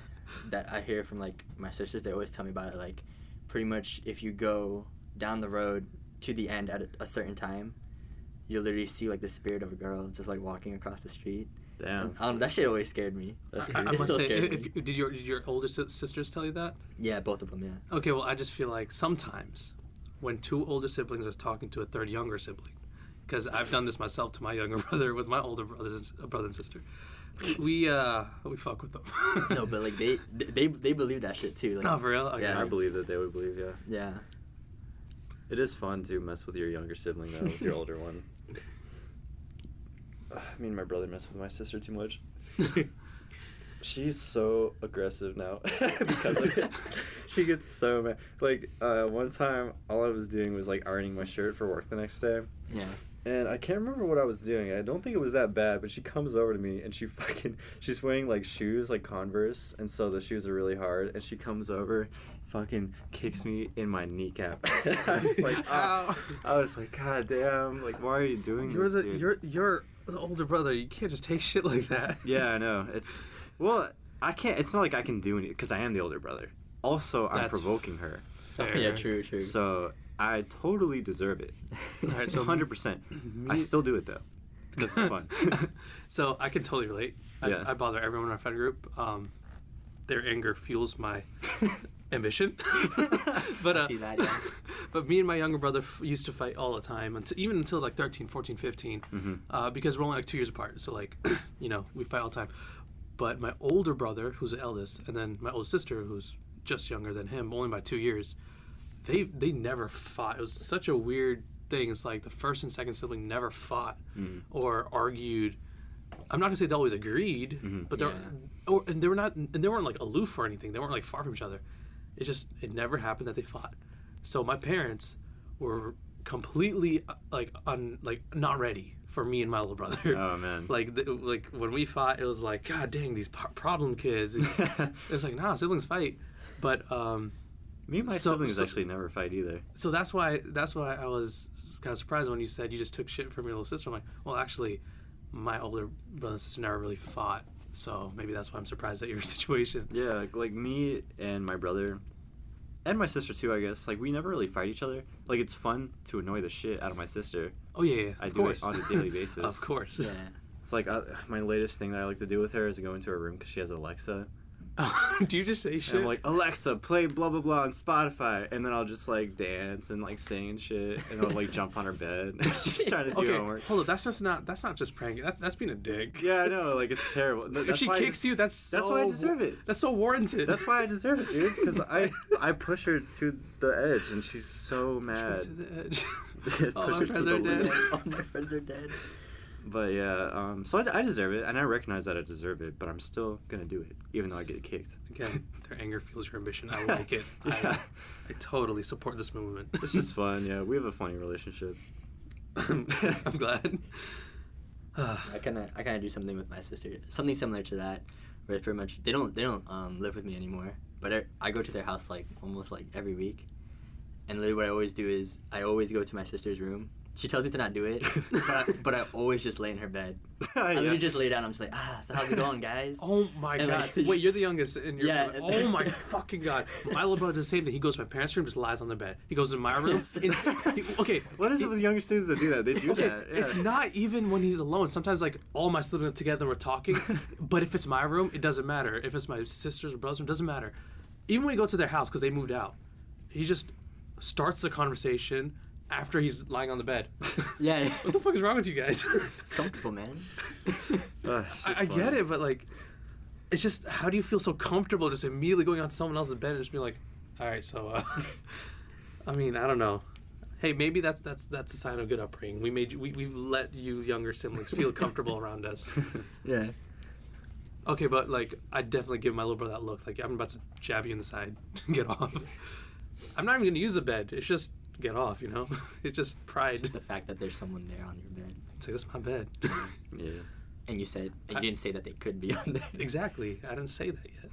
that I hear from like my sisters. They always tell me about it. Like, pretty much if you go down the road to the end at a certain time, you'll literally see like the spirit of a girl just like walking across the street. Damn. And, that shit always scared me. That's I crazy. It must still say, scares me. did your older sisters tell you that? Yeah, both of them. Yeah. Okay, well, I just feel like sometimes when two older siblings are talking to a third younger sibling, because I've done this myself to my younger brother with my older brother and sister. We fuck with them. No, but like they believe that shit too. Like, Oh, for real? Okay. Yeah. I believe that they would believe, yeah. yeah. It is fun to mess with your younger sibling, though, with your older one. Me and my brother mess with my sister too much. She's so aggressive now because of it. She gets so mad. Like, one time, all I was doing was, like, ironing my shirt for work the next day. Yeah. And I can't remember what I was doing. I don't think it was that bad, but she comes over to me and she's wearing like shoes, like Converse, and so the shoes are really hard. And she comes over, fucking kicks me in my kneecap. I was like, Ow. I was like, God damn, like, why are you doing You're this, the dude? you're the older brother. You can't just take shit like that. Yeah, I know. I can't. It's not like I can do anything because I am the older brother. Also, I'm That's provoking her, Fair. Yeah. True. so I totally deserve it. All right, so 100%. I still do it though because it's fun. So I can totally relate. Yeah. I bother everyone in our friend group. Their anger fuels my ambition. But I see that. Yeah. but me and my younger brother used to fight all the time, even until like 13, 14, 15, because we're only like 2 years apart. So like, we fight all the time. But my older brother, who's the eldest, and then my older sister, who's just younger than him, only by 2 years, they never fought. It was such a weird thing. It's like the first and second sibling never fought or argued. I'm not gonna say they always agreed, but they weren't like aloof or anything. They weren't like far from each other. It never happened that they fought. So my parents were completely not ready for me and my little brother. Oh man. Like when we fought, it was like, God dang, these problem kids. It's like, nah, siblings fight. But me and my siblings actually never fight either. so that's why I was kind of surprised when you said you just took shit from your little sister. I'm like, well, actually, my older brother and sister never really fought, so maybe that's why I'm surprised at your situation. Yeah, like me and my brother, and my sister too, I guess. Like, we never really fight each other. Like, it's fun to annoy the shit out of my sister. Oh yeah, I of do course. it on a daily basis. Of course. Yeah. It's like my latest thing that I like to do with her is go into her room because she has Alexa. Do you just say shit? And I'm like, Alexa, play blah blah blah on Spotify, and then I'll just like dance and like sing and shit, and I'll like jump on her bed. She's trying to do okay, homework. hold up. That's not just pranking. That's being a dick. Yeah, I know. Like, it's terrible. If she kicks you, that's why I deserve it. That's so warranted. That's why I deserve it, dude. Because I push her to the edge, and she's so mad. To the edge. Push All my her to friends the are dead. limit. All my friends are dead. But yeah, so I deserve it, and I recognize that I deserve it, but I'm still gonna do it, even though I get kicked. Again, their anger fuels your ambition. I like it. Yeah. I totally support this movement. It's just fun, yeah. We have a funny relationship. I'm glad. I kind of do something with my sister, something similar to that, where it's pretty much they don't live with me anymore, but I go to their house like almost like every week, and literally what I always do is I always go to my sister's room. She tells me to not do it, but I always just lay in her bed. I literally just lay down. I'm just like, so how's it going, guys? Oh my And, god! like, Wait, you're the youngest, and you're Yeah. oh my fucking god! My little brother does the same thing. He goes to my parents' room, just lies on the bed. He goes to my room. Okay, What is it with younger students that do that? They do okay, that. Yeah. it's not even when he's alone. Sometimes like all my siblings are together and we're talking, but if it's my room, it doesn't matter. If it's my sister's or brother's room, it doesn't matter. Even when we go to their house because they moved out, he just starts the conversation after he's lying on the bed. Yeah. What the fuck is wrong with you guys? It's comfortable, man. I get it, but like, it's just, how do you feel so comfortable just immediately going on to someone else's bed and just being like, all right, so, I mean, I don't know. Hey, maybe that's a sign of good upbringing. We've let you younger siblings feel comfortable around us. Yeah. Okay, but like, I definitely give my little brother that look. Like, I'm about to jab you in the side. Get off. I'm not even gonna use the bed. It's just get off, you know? It's just pride. It's just the fact that there's someone there on your bed. It's like, that's my bed. Yeah. And you didn't say that they could be on there. Exactly. I didn't say that yet.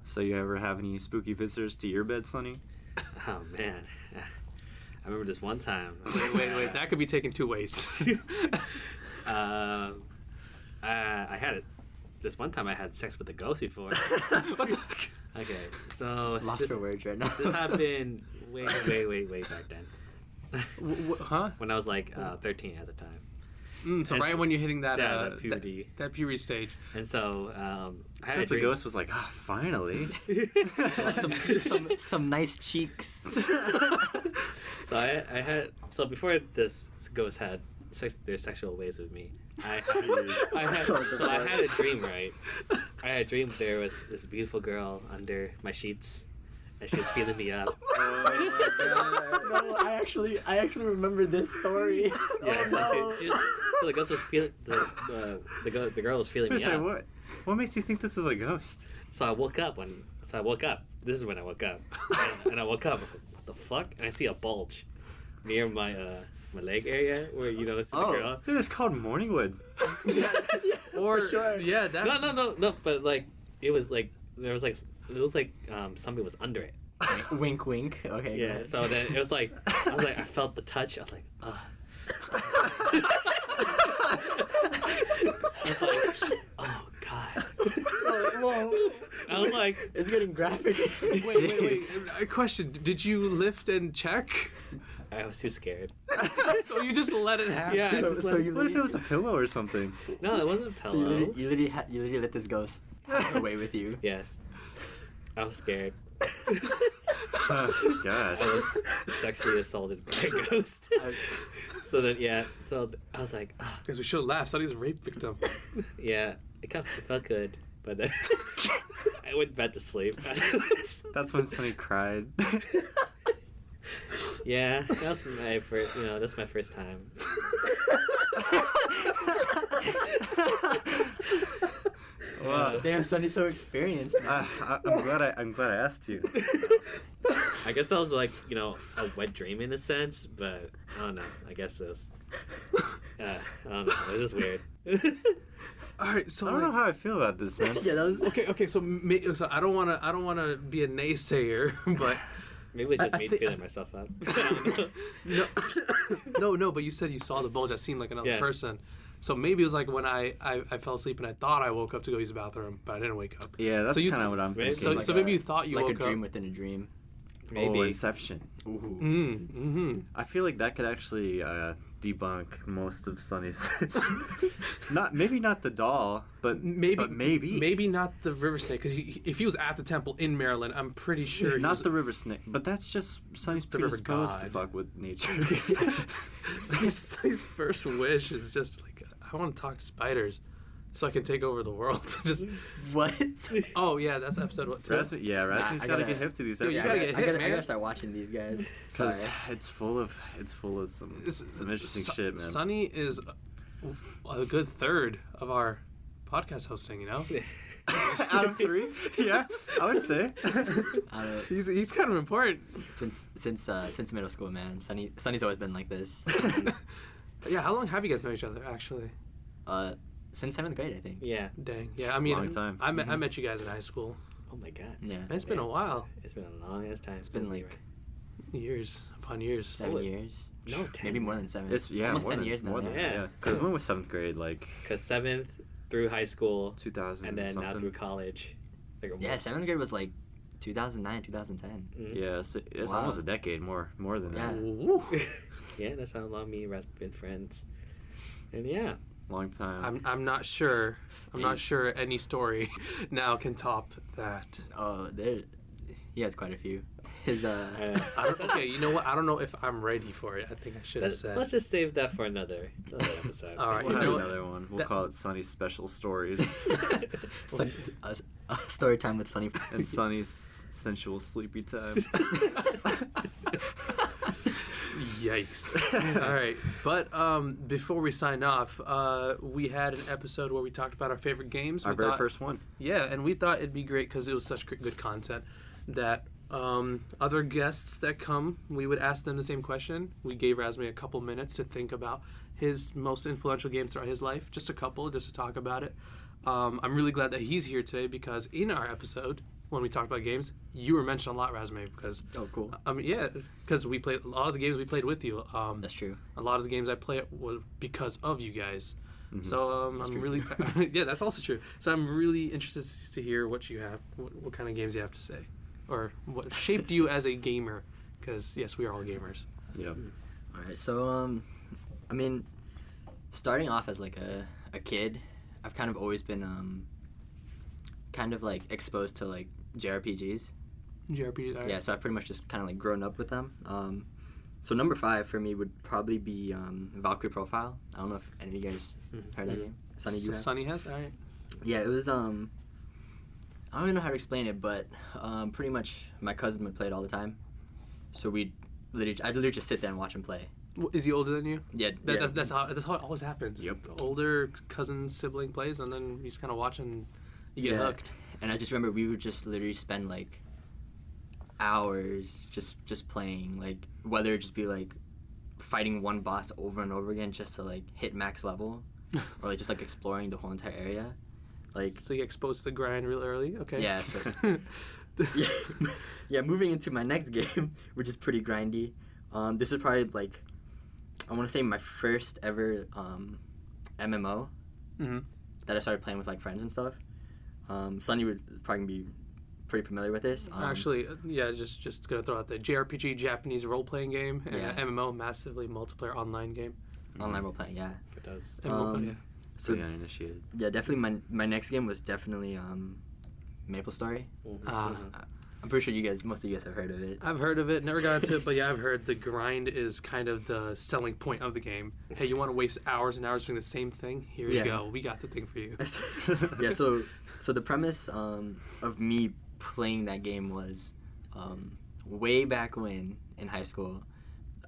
So you ever have any spooky visitors to your bed, Sonny? Oh man, I remember this one time. Wait. That could be taken two ways. I had it. This one time I had sex with a ghost before. What the? Okay, so Lost for words right now. this happened way back then. Huh? When I was like 13 at the time. So And right when you're hitting that that puberty. that puberty stage. And so I had a Because the dream. ghost was like, ah, finally. some nice cheeks. So I had before this ghost had their sexual ways with me. I had a dream, right? I had a dream there was this beautiful girl under my sheets, and she was feeling me up. No, I actually remember this story. Yeah, so the ghost was feeling the girl was feeling me Say, up. what makes you think this is a ghost? So I woke up. This is when I woke up, and I woke up. I was like, "What the fuck?" And I see a bulge near my leg area where it's the girl. Dude, it's called Morningwood. Or sure. Yeah, that's No. But like it was like there was like it looked like somebody was under it. Wink, wink. Okay. go Yeah. ahead. So then it was like I felt the touch. I was like, ugh. I was like, oh god. Whoa. I was like, It's getting graphic. Wait. A question: did you lift and check? I was too scared. So you just let it happen? Yeah. So, It's so like- you What if it literally, was a pillow or something? No, it wasn't a so pillow. you literally let this ghost have away with you. Yes. I was scared. Oh, gosh. I was sexually assaulted by a ghost. So then, so I was like, oh, Because we should have laughed. Sonny's a rape victim. yeah, it felt good, but then I went back to sleep. That's when Sonny cried. Yeah, that's my first. That's my first time. Wow. Damn, Sonny's so experienced. I'm glad I asked you. I guess that was like a wet dream in a sense, but I don't know. I guess it was. I don't know. It was just weird. All right, so I don't know how I feel about this, man. Yeah, that was. Okay. So I don't want to be a naysayer, but Maybe it's just I me think- feeling myself up. I don't know. no. But you said you saw the bulge. That seemed like another Yeah. person. So maybe it was like when I fell asleep and I thought I woke up to go use the bathroom, but I didn't wake up. Yeah, that's So you- kind of what I'm Maybe- thinking. So maybe you thought you like woke a dream up. within a dream. Maybe. Oh, Inception. Ooh. Mm-hmm. I feel like that could actually debunk most of Sonny's. maybe not the doll, but Maybe not the river snake, because if he was at the temple in Maryland, I'm pretty sure he not was, the river snake. But that's just Sonny's The river predisposed to god. fuck with nature. Sonny's first wish is just like, I want to talk to spiders so I can take over the world. Just What? oh yeah, that's episode what? 2? Rasmus I gotta gotta- get hip to these Dude, you episodes. gotta get hit, I man. gotta start watching these guys. Sorry. Because it's full of some interesting shit, man. Sonny is a good third of our podcast hosting. Out of 3, yeah, I would say. He's kind of important. Since middle school, man. Sonny's always been like this. Yeah, how long have you guys known each other actually? Since 7th grade, I think. Yeah. Dang. Yeah, I mean, Long time. I met you guys in high school. Oh my god. Yeah. It's been a while. It's been a long ass time. It's been like Years upon years. 7 years. No, 10. Maybe more than 7. It's almost more 10 than, years now. More than, Yeah. Because when was 7th grade? Like Because 7th through high school, 2000 and then something. now through college. Like Yeah, 7th grade was like 2009, 2010. Mhm. Yeah, so it's Wow. almost a decade more than Yeah. that. Woo. Yeah, that's how long me and Raz have been friends. And yeah. Long time. I'm not sure. I'm not He's- sure any story now can top that. Oh, he has quite a few. His Okay, you know what? I don't know if I'm ready for it. I think I should have said. Let's just save that for another episode. All right, We'll you have know what? another one. We'll That- call it Sonny's Special Stories story time with Sonny. and Sonny's Sensual Sleepy Time. Yikes. All right. But before we sign off, we had an episode where we talked about our favorite games. Our We very thought- first one. Yeah, and we thought it'd be great because it was such good content that other guests that come, we would ask them the same question. We gave Razmi a couple minutes to think about his most influential games throughout his life. Just a couple, just to talk about it. I'm really glad that he's here today because in our episode, when we talked about games, you were mentioned a lot, Razme, because Oh, cool. I mean, yeah, because we played a lot of the games we played with you. That's true. A lot of the games I play was because of you guys. Mhm. So That's I'm true, really, yeah, that's also true. So I'm really interested to hear what you have, what kind of games you have to say, or what shaped you as a gamer. Because yes, we are all gamers. Yeah. All right. So I mean, starting off as like a kid, I've kind of always been kind of like exposed to like JRPGs. JRPG. All right. Yeah, so I've pretty much just kind of like grown up with them. So number 5 for me would probably be Valkyrie Profile. I don't know if any of you guys heard that game. Sunny, you have? Sunny has. All right. Yeah, it was I don't even know how to explain it, but pretty much my cousin would play it all the time. So I'd literally just sit there and watch him play. Is he older than you? Yeah, That's how it always happens. Yep. The older cousin sibling plays, and then you just kind of watch and you get hooked. And I just remember we would just literally spend like hours just playing, like whether it just be like fighting one boss over and over again just to like hit max level, or like just like exploring the whole entire area. Like So you get exposed to the grind real early. Okay. yeah, so yeah, moving into my next game, which is pretty grindy. This is probably like I want to say my first ever MMO Mhm. that I started playing with like friends and stuff. Sunny would probably be pretty familiar with this. Actually, yeah, just gonna throw out the JRPG, Japanese role playing game, and Yeah. MMO, massively multiplayer online game. online role playing, yeah. It does. MMO, yeah. So the uninitiated. yeah, definitely my next game was definitely Maple Story. Ah. I'm pretty sure most of you guys have heard of it. I've heard of it, never got into it, but yeah, I've heard the grind is kind of the selling point of the game. Hey, you want to waste hours and hours doing the same thing? Here Yeah. you go. We got the thing for you. Yeah, so the premise of me playing that game was way back when in high school.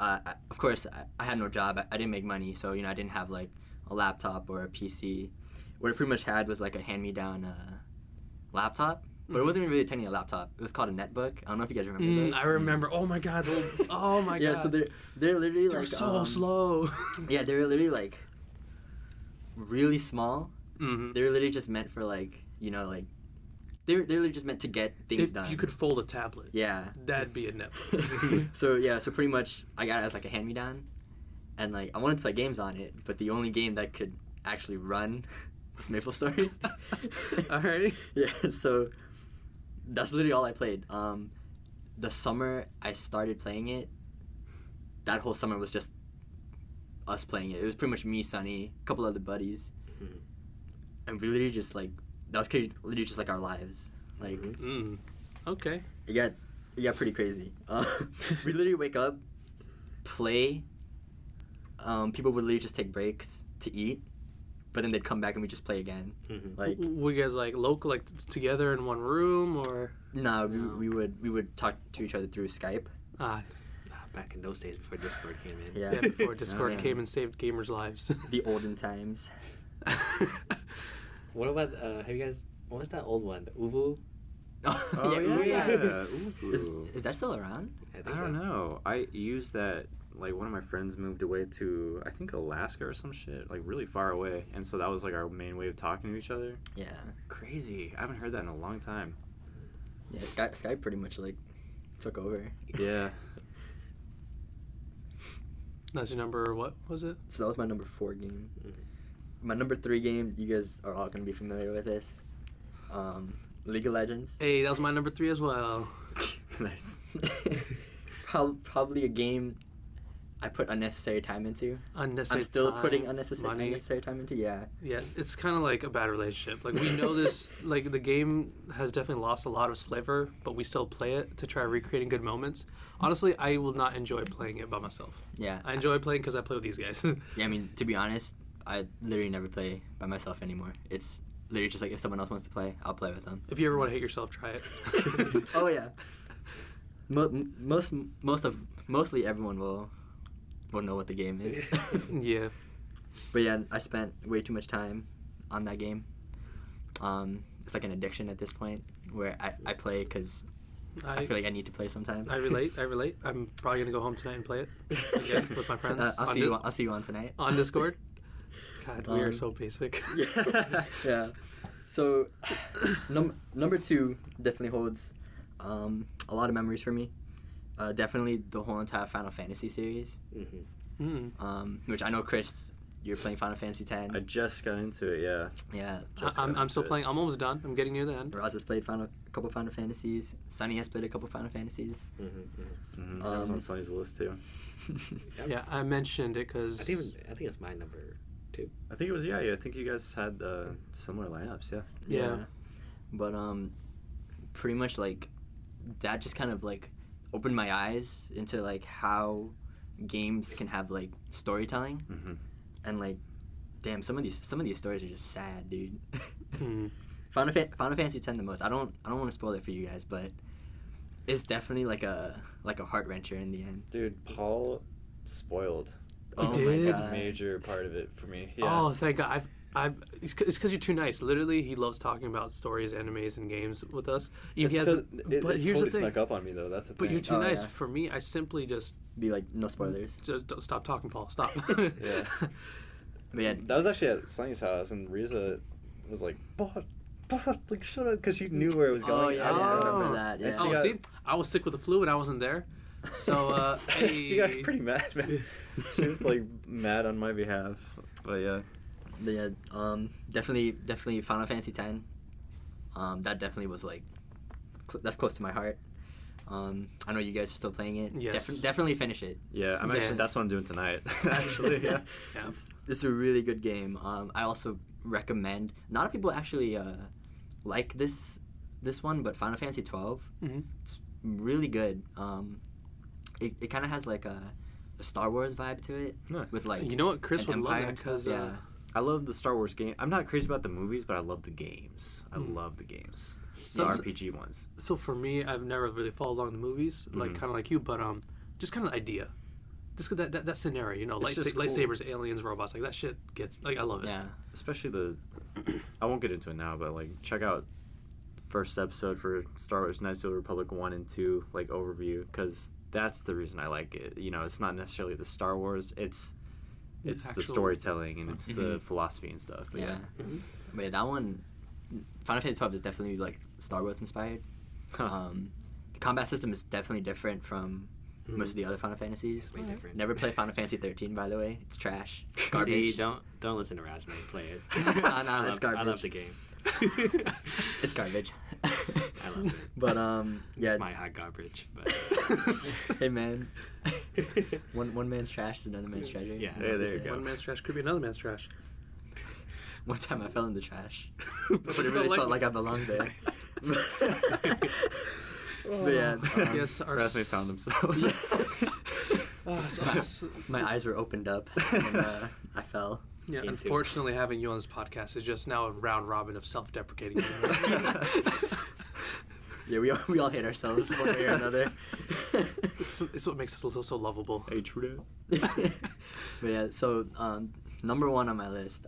Of course, I had no job. I didn't make money, so I didn't have like a laptop or a PC. What I pretty much had was like a hand-me-down laptop, but it wasn't really technically a laptop. It was called a netbook. I don't know if you guys remember those. I remember. Oh my god. Oh my god. Yeah, so they're literally They're like so slow. yeah, they're literally like really small. Mm-hmm. They're literally just meant for like like they're literally just meant to get things If done. you could fold a tablet, Yeah. that'd be a netbook. So pretty much I got it as like a hand-me-down, and like I wanted to play games on it, but the only game that could actually run was Maple Story. Alrighty. Yeah, so that's literally all I played. The summer I started playing it, that whole summer was just us playing it. It was pretty much me, Sunny, a couple other buddies, and we literally just like that was literally just like our lives. Like Okay. it got pretty crazy. We literally wake up, play. People would literally just take breaks to eat, but then they'd come back and we just play again. Like Were you guys like local, like together in one room, or? no, we would talk to each other through Skype. Back in those days before Discord came in. Yeah, Yeah, before Discord yeah. came and saved gamers' lives. The olden times. What about have you guys? What was that old one? The Uvu? Oh yeah. Ooh. Is that still around? I I think don't so. know. I used that. Like one of my friends moved away to I think Alaska or some shit, like really far away, and so that was like our main way of talking to each other. Yeah. Crazy. I haven't heard that in a long time. Yeah, Skype pretty much like took over. Yeah. That's your number. What was it? So that was my number 4 game. My number 3 game, you guys are all gonna be familiar with this. League of Legends. Hey, that was my number 3 as well. Nice. Probably a game I put unnecessary time into. Unnecessary. I'm still time, putting money. unnecessary time into. Yeah. Yeah, it's kind of like a bad relationship. Like we know this. Like the game has definitely lost a lot of its flavor, but we still play it to try recreating good moments. Honestly, I will not enjoy playing it by myself. Yeah. I enjoy playing because I play with these guys. Yeah. I mean, to be honest, I literally never play by myself anly It's literally just like if someone else wants to play, I'll play with them. If you ever want to hate yourself, try it. Oh yeah. Mostly everyone will know what the game is. Yeah. But yeah, I spent way too much time on that game. It's like an addiction at this point where I play because I feel like I need to play sometimes. I relate. I'm probably gonna go home tonight and play it again with my friends. I'll see you on tonight. On Discord. God, we are so basic. Yeah. So, number 2 definitely holds a lot of memories for me. Definitely the whole entire Final Fantasy series. Which I know, Chris, you're playing Final Fantasy X. I just got into it. Yeah. Yeah. I'm still playing. I'm almost done. I'm getting near the end. Raz has played a couple Final Fantasies. Sunny has played a couple Final Fantasies. That was on Sonny's list too. Yeah, I mentioned it because I think it's my number 2. I think it was I think you guys had similar lineups. Yeah. Yeah. But pretty much like that just kind of like opened my eyes into like how games can have like storytelling. And like, damn, some of these stories are just sad, dude. Final Fantasy X the most. I don't want to spoil it for you guys, but it's definitely like a heart wrencher in the end. Dude, Paul spoiled. He did? My God. Major part of it for me. Yeah. Oh, thank God. It's because you're too nice. Literally, he loves talking about stories, animes, and games with us. But here's totally the thing. snuck up on me though. That's the thing. But you're too Oh, nice. yeah. For me, I simply just Be like, no spoilers. don't stop talking, Paul. Stop. Yeah. But yeah, That was actually at Sonny's house, and Riza was like, "But, like, shut up," because she knew where it was going. Oh, yeah, I I didn't remember know. that. Yeah. And she Oh, got- see, I was sick with the flu and I wasn't there. So she got pretty mad, man. She was like mad on my behalf. But yeah. Yeah, definitely Final Fantasy X. That definitely was like, that's close to my heart. I know you guys are still playing it. Yes. Definitely finish it. Yeah, I'm Yeah. actually that's what I'm doing tonight. Actually, yeah. Yeah. This is a really good game. I also recommend. A lot of people actually like this one, but Final Fantasy 12. It's really good. It kind of has like a Star Wars vibe to it, Huh. with like, You know what? Chris an would love empire that and stuff. 'cause, Yeah. I love the Star Wars game. I'm not crazy about the movies, but I love the games. I love the games. The Some- RPG ones. So for me, I've never really followed along the movies, like kind of like you, but just kind of idea, just that scenario, you know, It's just cool. lightsabers, aliens, robots, like that shit gets like I love it. Yeah. Especially I won't get into it now, but like check out first episode for Star Wars Knights of the Republic 1 and 2 like overview, because that's the reason I like it. You know, it's not necessarily the Star Wars, it's the Actual- storytelling and it's the philosophy and stuff. But Yeah. But yeah, that one, Final Fantasy 12 is definitely like Star Wars inspired. The combat system is definitely different from most of the other Final Fantasies. Way different. Never play Final Fantasy 13, by the way. It's trash. It's See, garbage. don't listen to Rasmus. Play it. Nah, it's I garbage. love the game. It's garbage. I love it. But yeah. It's my hot garbage. But Hey man, one man's trash is another man's treasure. Yeah. Hey, there you go. One man's trash could be another man's trash. One time I fell in the trash, But but it really felt like I belonged there. But yeah, yes, our Rasmus found himself. my eyes were opened up and I fell. Yeah, Into. unfortunately, having you on this podcast is just now a round robin of self-deprecating. Yeah, we all hate ourselves one way or another. It's what makes us so lovable. Hey, true. But yeah, so number 1 on my list.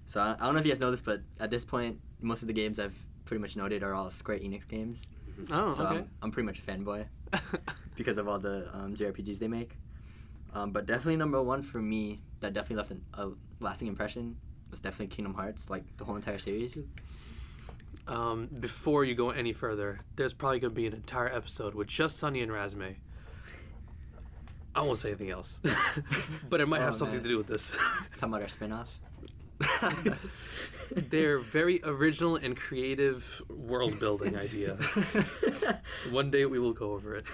So I don't know if you guys know this, but at this point, most of the games I've pretty much noted are all Square Enix games. Oh, So okay. I'm pretty much a fanboy because of all the JRPGs they make. But definitely number 1 for me that definitely left a lasting impression was definitely Kingdom Hearts, like the whole entire series. Before you go any further, there's probably going to be an entire episode with just Sunny and Razme. I won't say anything else, but it might have Oh, something man. to do with this. Talking about our spin-off. Their very original and creative world-building idea. One day we will go over it,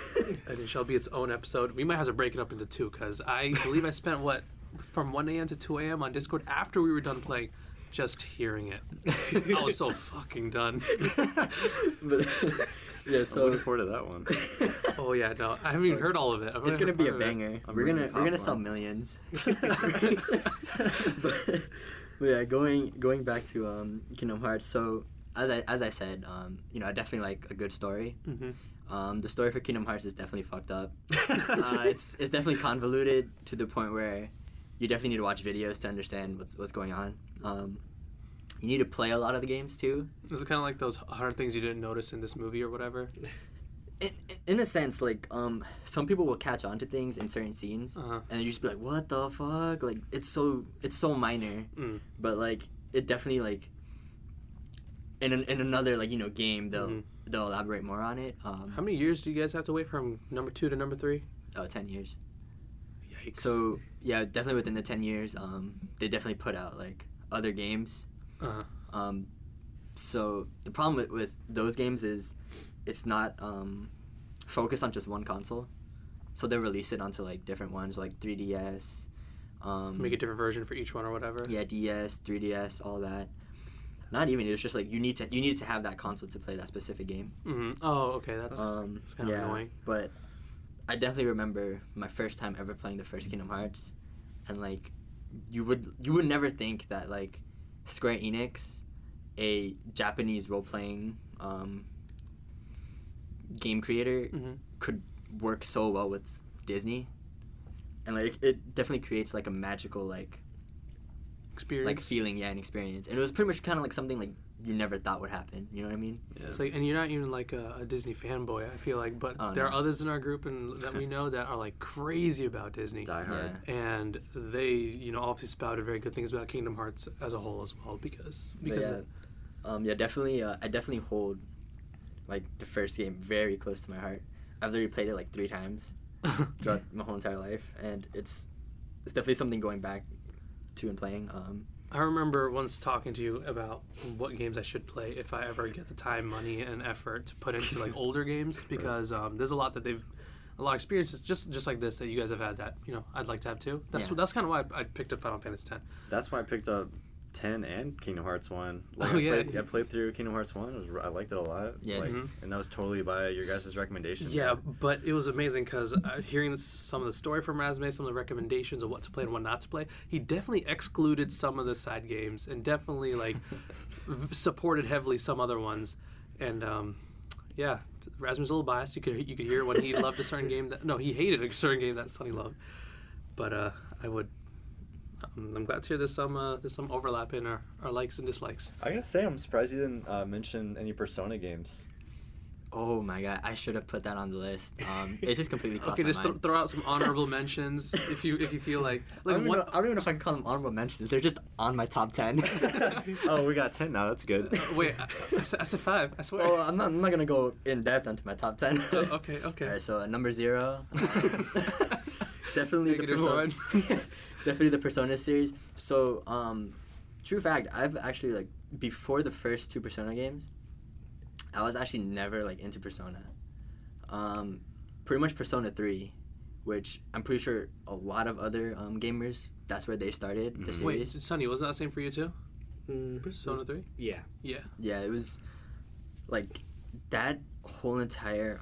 and it shall be its own episode. We might have to break it up into 2, because I believe I spent, from 1 a.m. to 2 a.m. on Discord after we were done playing, just hearing it. I was so fucking done. But, yeah, I'm so looking forward to that one. Oh yeah, no, I haven't even heard all of it. it's gonna be a banger. I'm We're bringing gonna sell popcorn. millions. but yeah, going back to Kingdom Hearts. So as I said, you know, I definitely like a good story. Mm-hmm. The story for Kingdom Hearts is definitely fucked up. It's definitely convoluted to the point where you definitely need to watch videos to understand what's going on. You need to play a lot of the games too. Is it kind of like those 100 things you didn't notice in this movie or whatever? In a sense, like some people will catch on to things in certain scenes, Uh-huh. and you just be like, "What the fuck?" Like it's so minor, Mm. but like it definitely like in another like game Mhm. they'll elaborate more on it. How many years do you guys have to wait from number 2 to number 3? 10 years. Yikes. So yeah, definitely within the 10 years, they definitely put out like other games. Uh-huh. So the problem with those games is it's not focused on just one console. So they release it onto like different ones, like 3DS. Make a different version for each one or whatever. Yeah, DS, 3DS, all that. Not even. It was just like you need to have that console to play that specific game. Mm-hmm. Oh, okay. That's kind of annoying. But I definitely remember my first time ever playing the first Kingdom Hearts, and like you would never think that like Square Enix, a Japanese role playing game creator, Mm-hmm. could work so well with Disney, and like it definitely creates like a magical like Experience. feeling, and experience. And it was pretty much kind of like something like you never thought would happen. You know what I mean? Yeah. It's like, and you're not even like a Disney fanboy, I feel like, but Oh, there no. are others in our group and that we know that are like crazy about Disney. Die Hard. And they, obviously spouted very good things about Kingdom Hearts as a whole as well because Definitely. I definitely hold like the first game very close to my heart. I've literally played it like 3 times throughout my whole entire life, and it's definitely something going back to and playing. I remember once talking to you about what games I should play if I ever get the time, money, and effort to put into like older games because there's a lot of experiences just like this that you guys have had that I'd like to have too. That's kind of why I picked up Final Fantasy X. That's why I picked up 10 and Kingdom Hearts 1. Oh, yeah. I played through Kingdom Hearts 1. I liked it a lot. Yeah, Like, Mhm. and that was totally by your guys' recommendation. Yeah, but it was amazing because hearing some of the story from Razme, some of the recommendations of what to play and what not to play, he definitely excluded some of the side games and definitely like supported heavily some other ones. And yeah, Razme's a little biased. You could hear when he loved a certain game he hated a certain game that Sonny loved. But I'm glad to hear there's some overlap in our likes and dislikes. I gotta say, I'm surprised you didn't mention any Persona games. Oh my god, I should have put that on the list. It just completely crossed Okay, my just mind. throw out some honorable mentions if you feel like I don't even know if I can call them honorable mentions. They're just on my top 10. Oh, we got 10 now. That's good. Wait, I said 5. I swear. Well, I'm not gonna go in depth into my top 10. Okay. All right, so number 0, definitely the Negative Persona. one. Definitely the Persona series. So, true fact, I've actually like before the first 2 Persona games, I was actually never like into Persona. Pretty much Persona 3, which I'm pretty sure a lot of other gamers, that's where they started the Mhm. Wait, series. Sonny, wasn't that the same for you too? Persona 3? Yeah. Yeah. Yeah, it was like that whole entire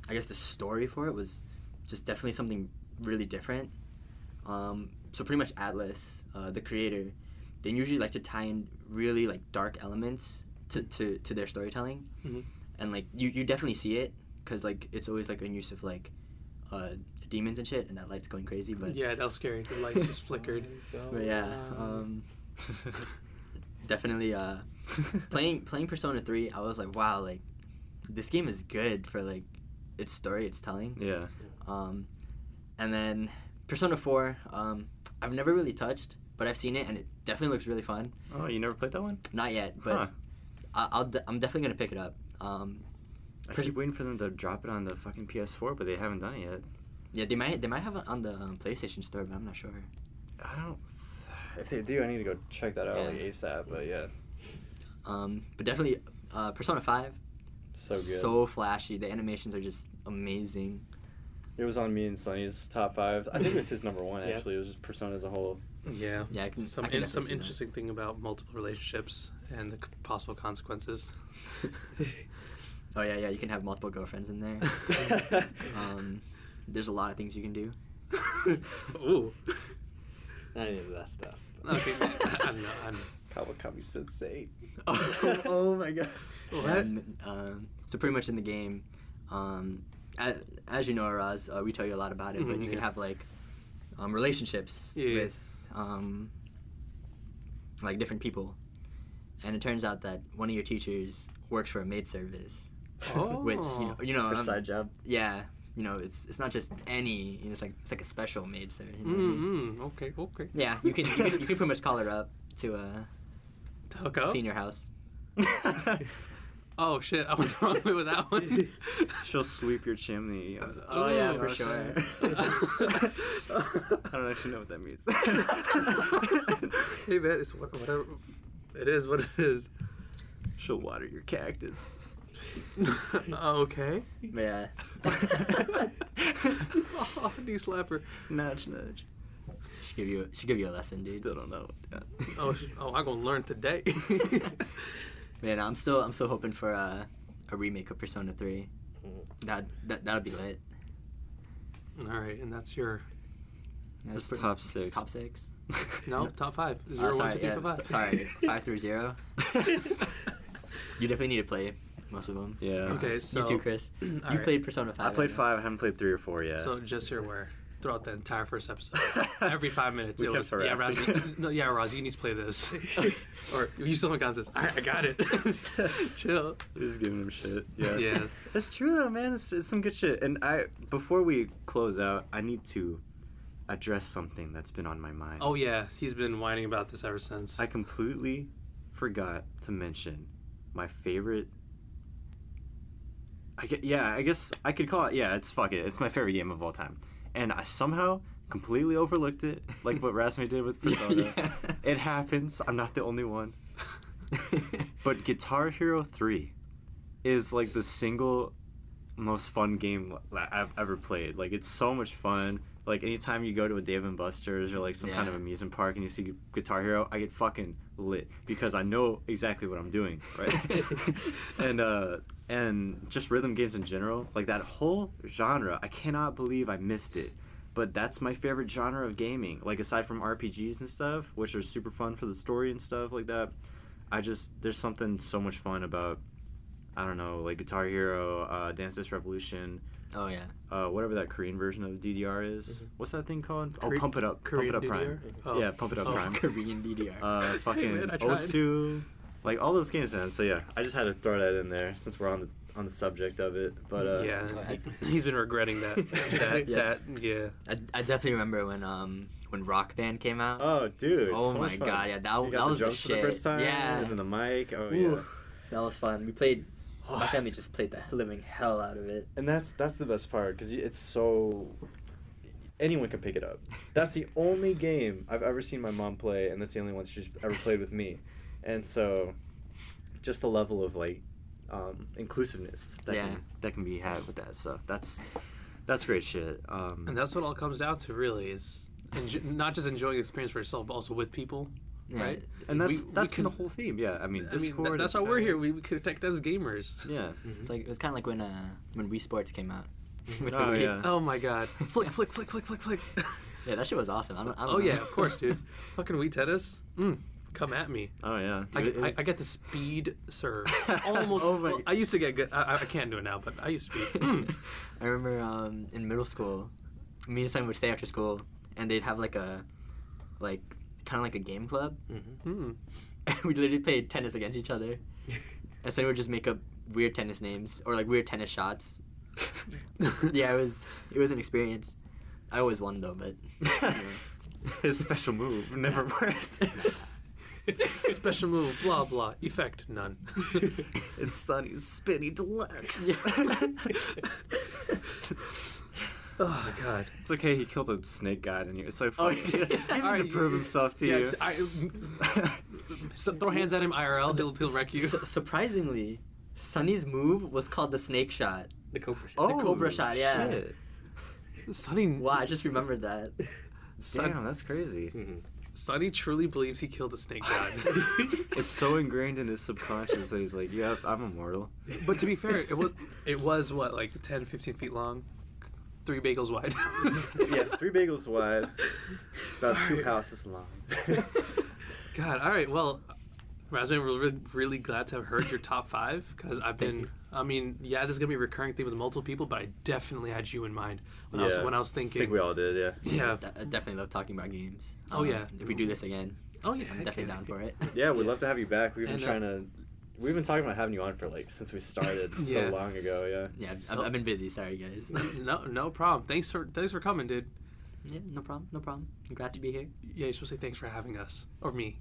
I guess the story for it was just definitely something really different. So pretty much Atlas, the creator, they usually like to tie in really like dark elements to their storytelling. Mhm. And like you definitely see it because like it's always like in use of like demons and shit, and that light's going crazy. But Yeah, that was scary. The lights just flickered. but yeah, definitely playing Persona 3, I was like, wow, like this game is good for like its story, its telling. Yeah. And then Persona 4, I've never really touched, but I've seen it and it definitely looks really fun. Oh, you never played that one? Not yet, but Huh. I'm definitely gonna pick it up. I keep waiting for them to drop it on the fucking PS4, but they haven't done it yet. Yeah, they might have it on the PlayStation Store, but I'm not sure. I don't. If they do, I need to go check that out Yeah. like ASAP. But yeah, But definitely Persona 5, so good. so flashy. The animations are just amazing. It was on me and Sonny's top 5. I think it was his number 1 Yeah. actually. It was just Persona as a whole. Yeah. Yeah, I can Some definitely some see that. interesting thing about multiple relationships and the possible consequences. Oh yeah, you can have multiple girlfriends in there. There's a lot of things you can do. Ooh. Not any of that stuff. Okay. I know. Kawakami Sensei. Oh my god. What? And, so pretty much in the game, as you know, Araz, we tell you a lot about it, but you can have like relationships Yeah. with like different people, and it turns out that one of your teachers works for a maid service, Oh. which A side job. yeah, it's not just any, it's like a special maid service. You know what I mean? Okay. Yeah, you can pretty much call her up to To hook up? clean your house. Oh shit! I went the wrong way with that one. She'll sweep your chimney. Oh, yeah, for that's sure. I don't actually know what that means. Hey man, it's whatever. It is what it is. She'll water your cactus. Okay. Yeah. Oh, knee slapper. Nudge, nudge. Should give you a lesson, dude. Still don't know. Yeah. Oh, I'm gonna learn today. Man, I'm still hoping for a remake of Persona 3. That'll be lit. All right, and that's your It's just top 6. Top 6. no top 5. 0, 1, 2, 3, 4, 5. Sorry, 5 through 0. You definitely need to play most of them. Yeah. Okay, so You too, Chris. You right. played Persona 5. I played right? 5. I haven't played 3 or 4 yet. So just so you're aware, throughout the entire first episode, every 5 minutes, We it kept was, harassing. Roz, you need to play this. Or you still haven't got this. All right, I got it. Chill. We're just giving him shit. Yeah. Yeah. It's true though, man. It's some good shit. And before we close out, I need to address something that's been on my mind. Oh yeah, he's been whining about this ever since. I completely forgot to mention my favorite. I guess I could call it. Yeah, it's my favorite game of all time, and I somehow completely overlooked it, like what Rasmus did with Persona. Yeah. It happens. I'm not the only one. But Guitar Hero 3 is like the single most fun game I've ever played. Like, it's so much fun. Like, anytime you go to a Dave & Buster's or like some kind of amusement park and you see Guitar Hero, I get fucking lit because I know exactly what I'm doing, right? And just rhythm games in general, like that whole genre, I cannot believe I missed it. But that's my favorite genre of gaming. Like, aside from RPGs and stuff, which are super fun for the story and stuff like that, there's something so much fun about, I don't know, like Guitar Hero, Dance Dance Revolution. Oh yeah. Whatever that Korean version of DDR is. Mm-hmm. What's that thing called? Korean- Pump It Up. Korean Pump It Up DDR? Prime. Oh. Yeah, Pump It Up Oh. Prime. Korean DDR. Fucking man, I tried. Osu. Like, all those games, man. So yeah, I just had to throw that in there since we're on the subject of it. But yeah, he's been regretting that. Yeah. I definitely remember when Rock Band came out. Oh, dude. Oh so my much fun. god, yeah, You that got was the the drums for shit. the first time. Yeah. And then the mic. Oh Ooh, yeah. that was fun. We played. My family just played the living hell out of it. And that's the best part because it's so anyone can pick it up. That's the only game I've ever seen my mom play, and that's the only one she's ever played with me. And so, just the level of like inclusiveness that can be had with that. So that's great shit. And that's what all comes down to, really, is not just enjoying the experience for yourself, but also with people, right? And that's we been can- the whole theme. Yeah, I mean, Discord. that's why we're here. We connect as gamers. Yeah. It's like it was kind of like when Wii Sports came out. With the Oh Wii. yeah. Oh my god! Flick, flick, flick, flick, flick, flick. Yeah, that shit was awesome. I don't Oh know. yeah, of course, dude. Fucking Wii tennis. Come at me. Oh yeah. I get the speed serve. Almost. Oh my- well, I used to get good. I can't do it now, but I used to be. I remember in middle school, me and someone would stay after school, and they'd have kind of like a game club. And we'd literally play tennis against each other, and so we would just make up weird tennis names or like weird tennis shots. Yeah, it was an experience. I always won though, but His special move never worked. Special move, blah blah. Effect, none. It's Sunny's Spinny Deluxe. Oh my god. It's okay, he killed a snake god and you're so Oh, funny. yeah. He didn't Alright, to prove himself to you. Yes, throw hands at him IRL. He'll wreck you. Surprisingly, Sunny's move was called the snake shot. The Cobra. Oh, the Cobra shot, yeah. shit. Sonny. Wow, I just remembered that. Damn, that's crazy. Sonny truly believes he killed a snake god. It's so ingrained in his subconscious that he's like, yeah, I'm immortal. But to be fair, it was what, like 10, 15 feet long, 3 bagels wide. Yeah, 3 bagels wide, about 2 houses long. God, all right. Well, Rasmus, we're really glad to have heard your top 5 because I've been. I mean, yeah, this is gonna be a recurring theme with multiple people, but I definitely had you in mind when I was I thinking. think we all did, yeah. Yeah. I definitely love talking about games. Oh, yeah. If we do this again, Oh yeah. I'm heck definitely yeah. down for it. Yeah, we'd love to have you back. We've been And, we've been talking about having you on for like since we started Yeah. so long ago, yeah. Yeah, So- I've been busy. Sorry, guys. No problem. Thanks for coming, dude. Yeah, no problem. I'm glad to be here. Yeah, you're supposed to say thanks for having us or me.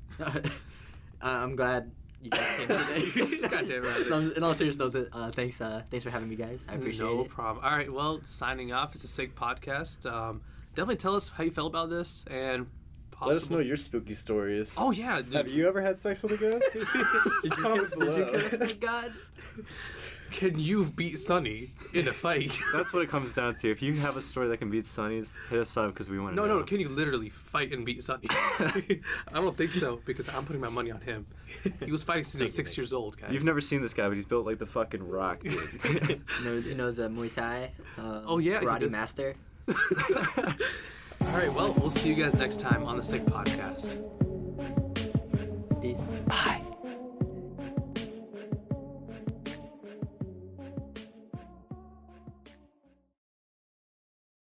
I'm glad you guys came today. God damn it. In all seriousness, though, thanks for having me, guys. I appreciate No it. problem. All right, well, signing off. It's a Sick podcast. Definitely tell us how you felt about this and Let us know your spooky stories. Oh yeah. Have you ever had sex with a ghost? Did you kiss the god? Can you beat Sunny in a fight? That's what it comes down to. If you have a story that can beat Sonny's, hit us up because we want to know. No. Can you literally fight and beat Sunny? I don't think so because I'm putting my money on him. He was fighting since he was 6 years old, guys. You've never seen this guy, but he's built like the fucking Rock, dude. He knows Muay Thai. Oh, yeah, he Karate does. master. All right, well, we'll see you guys next time on the Sick podcast.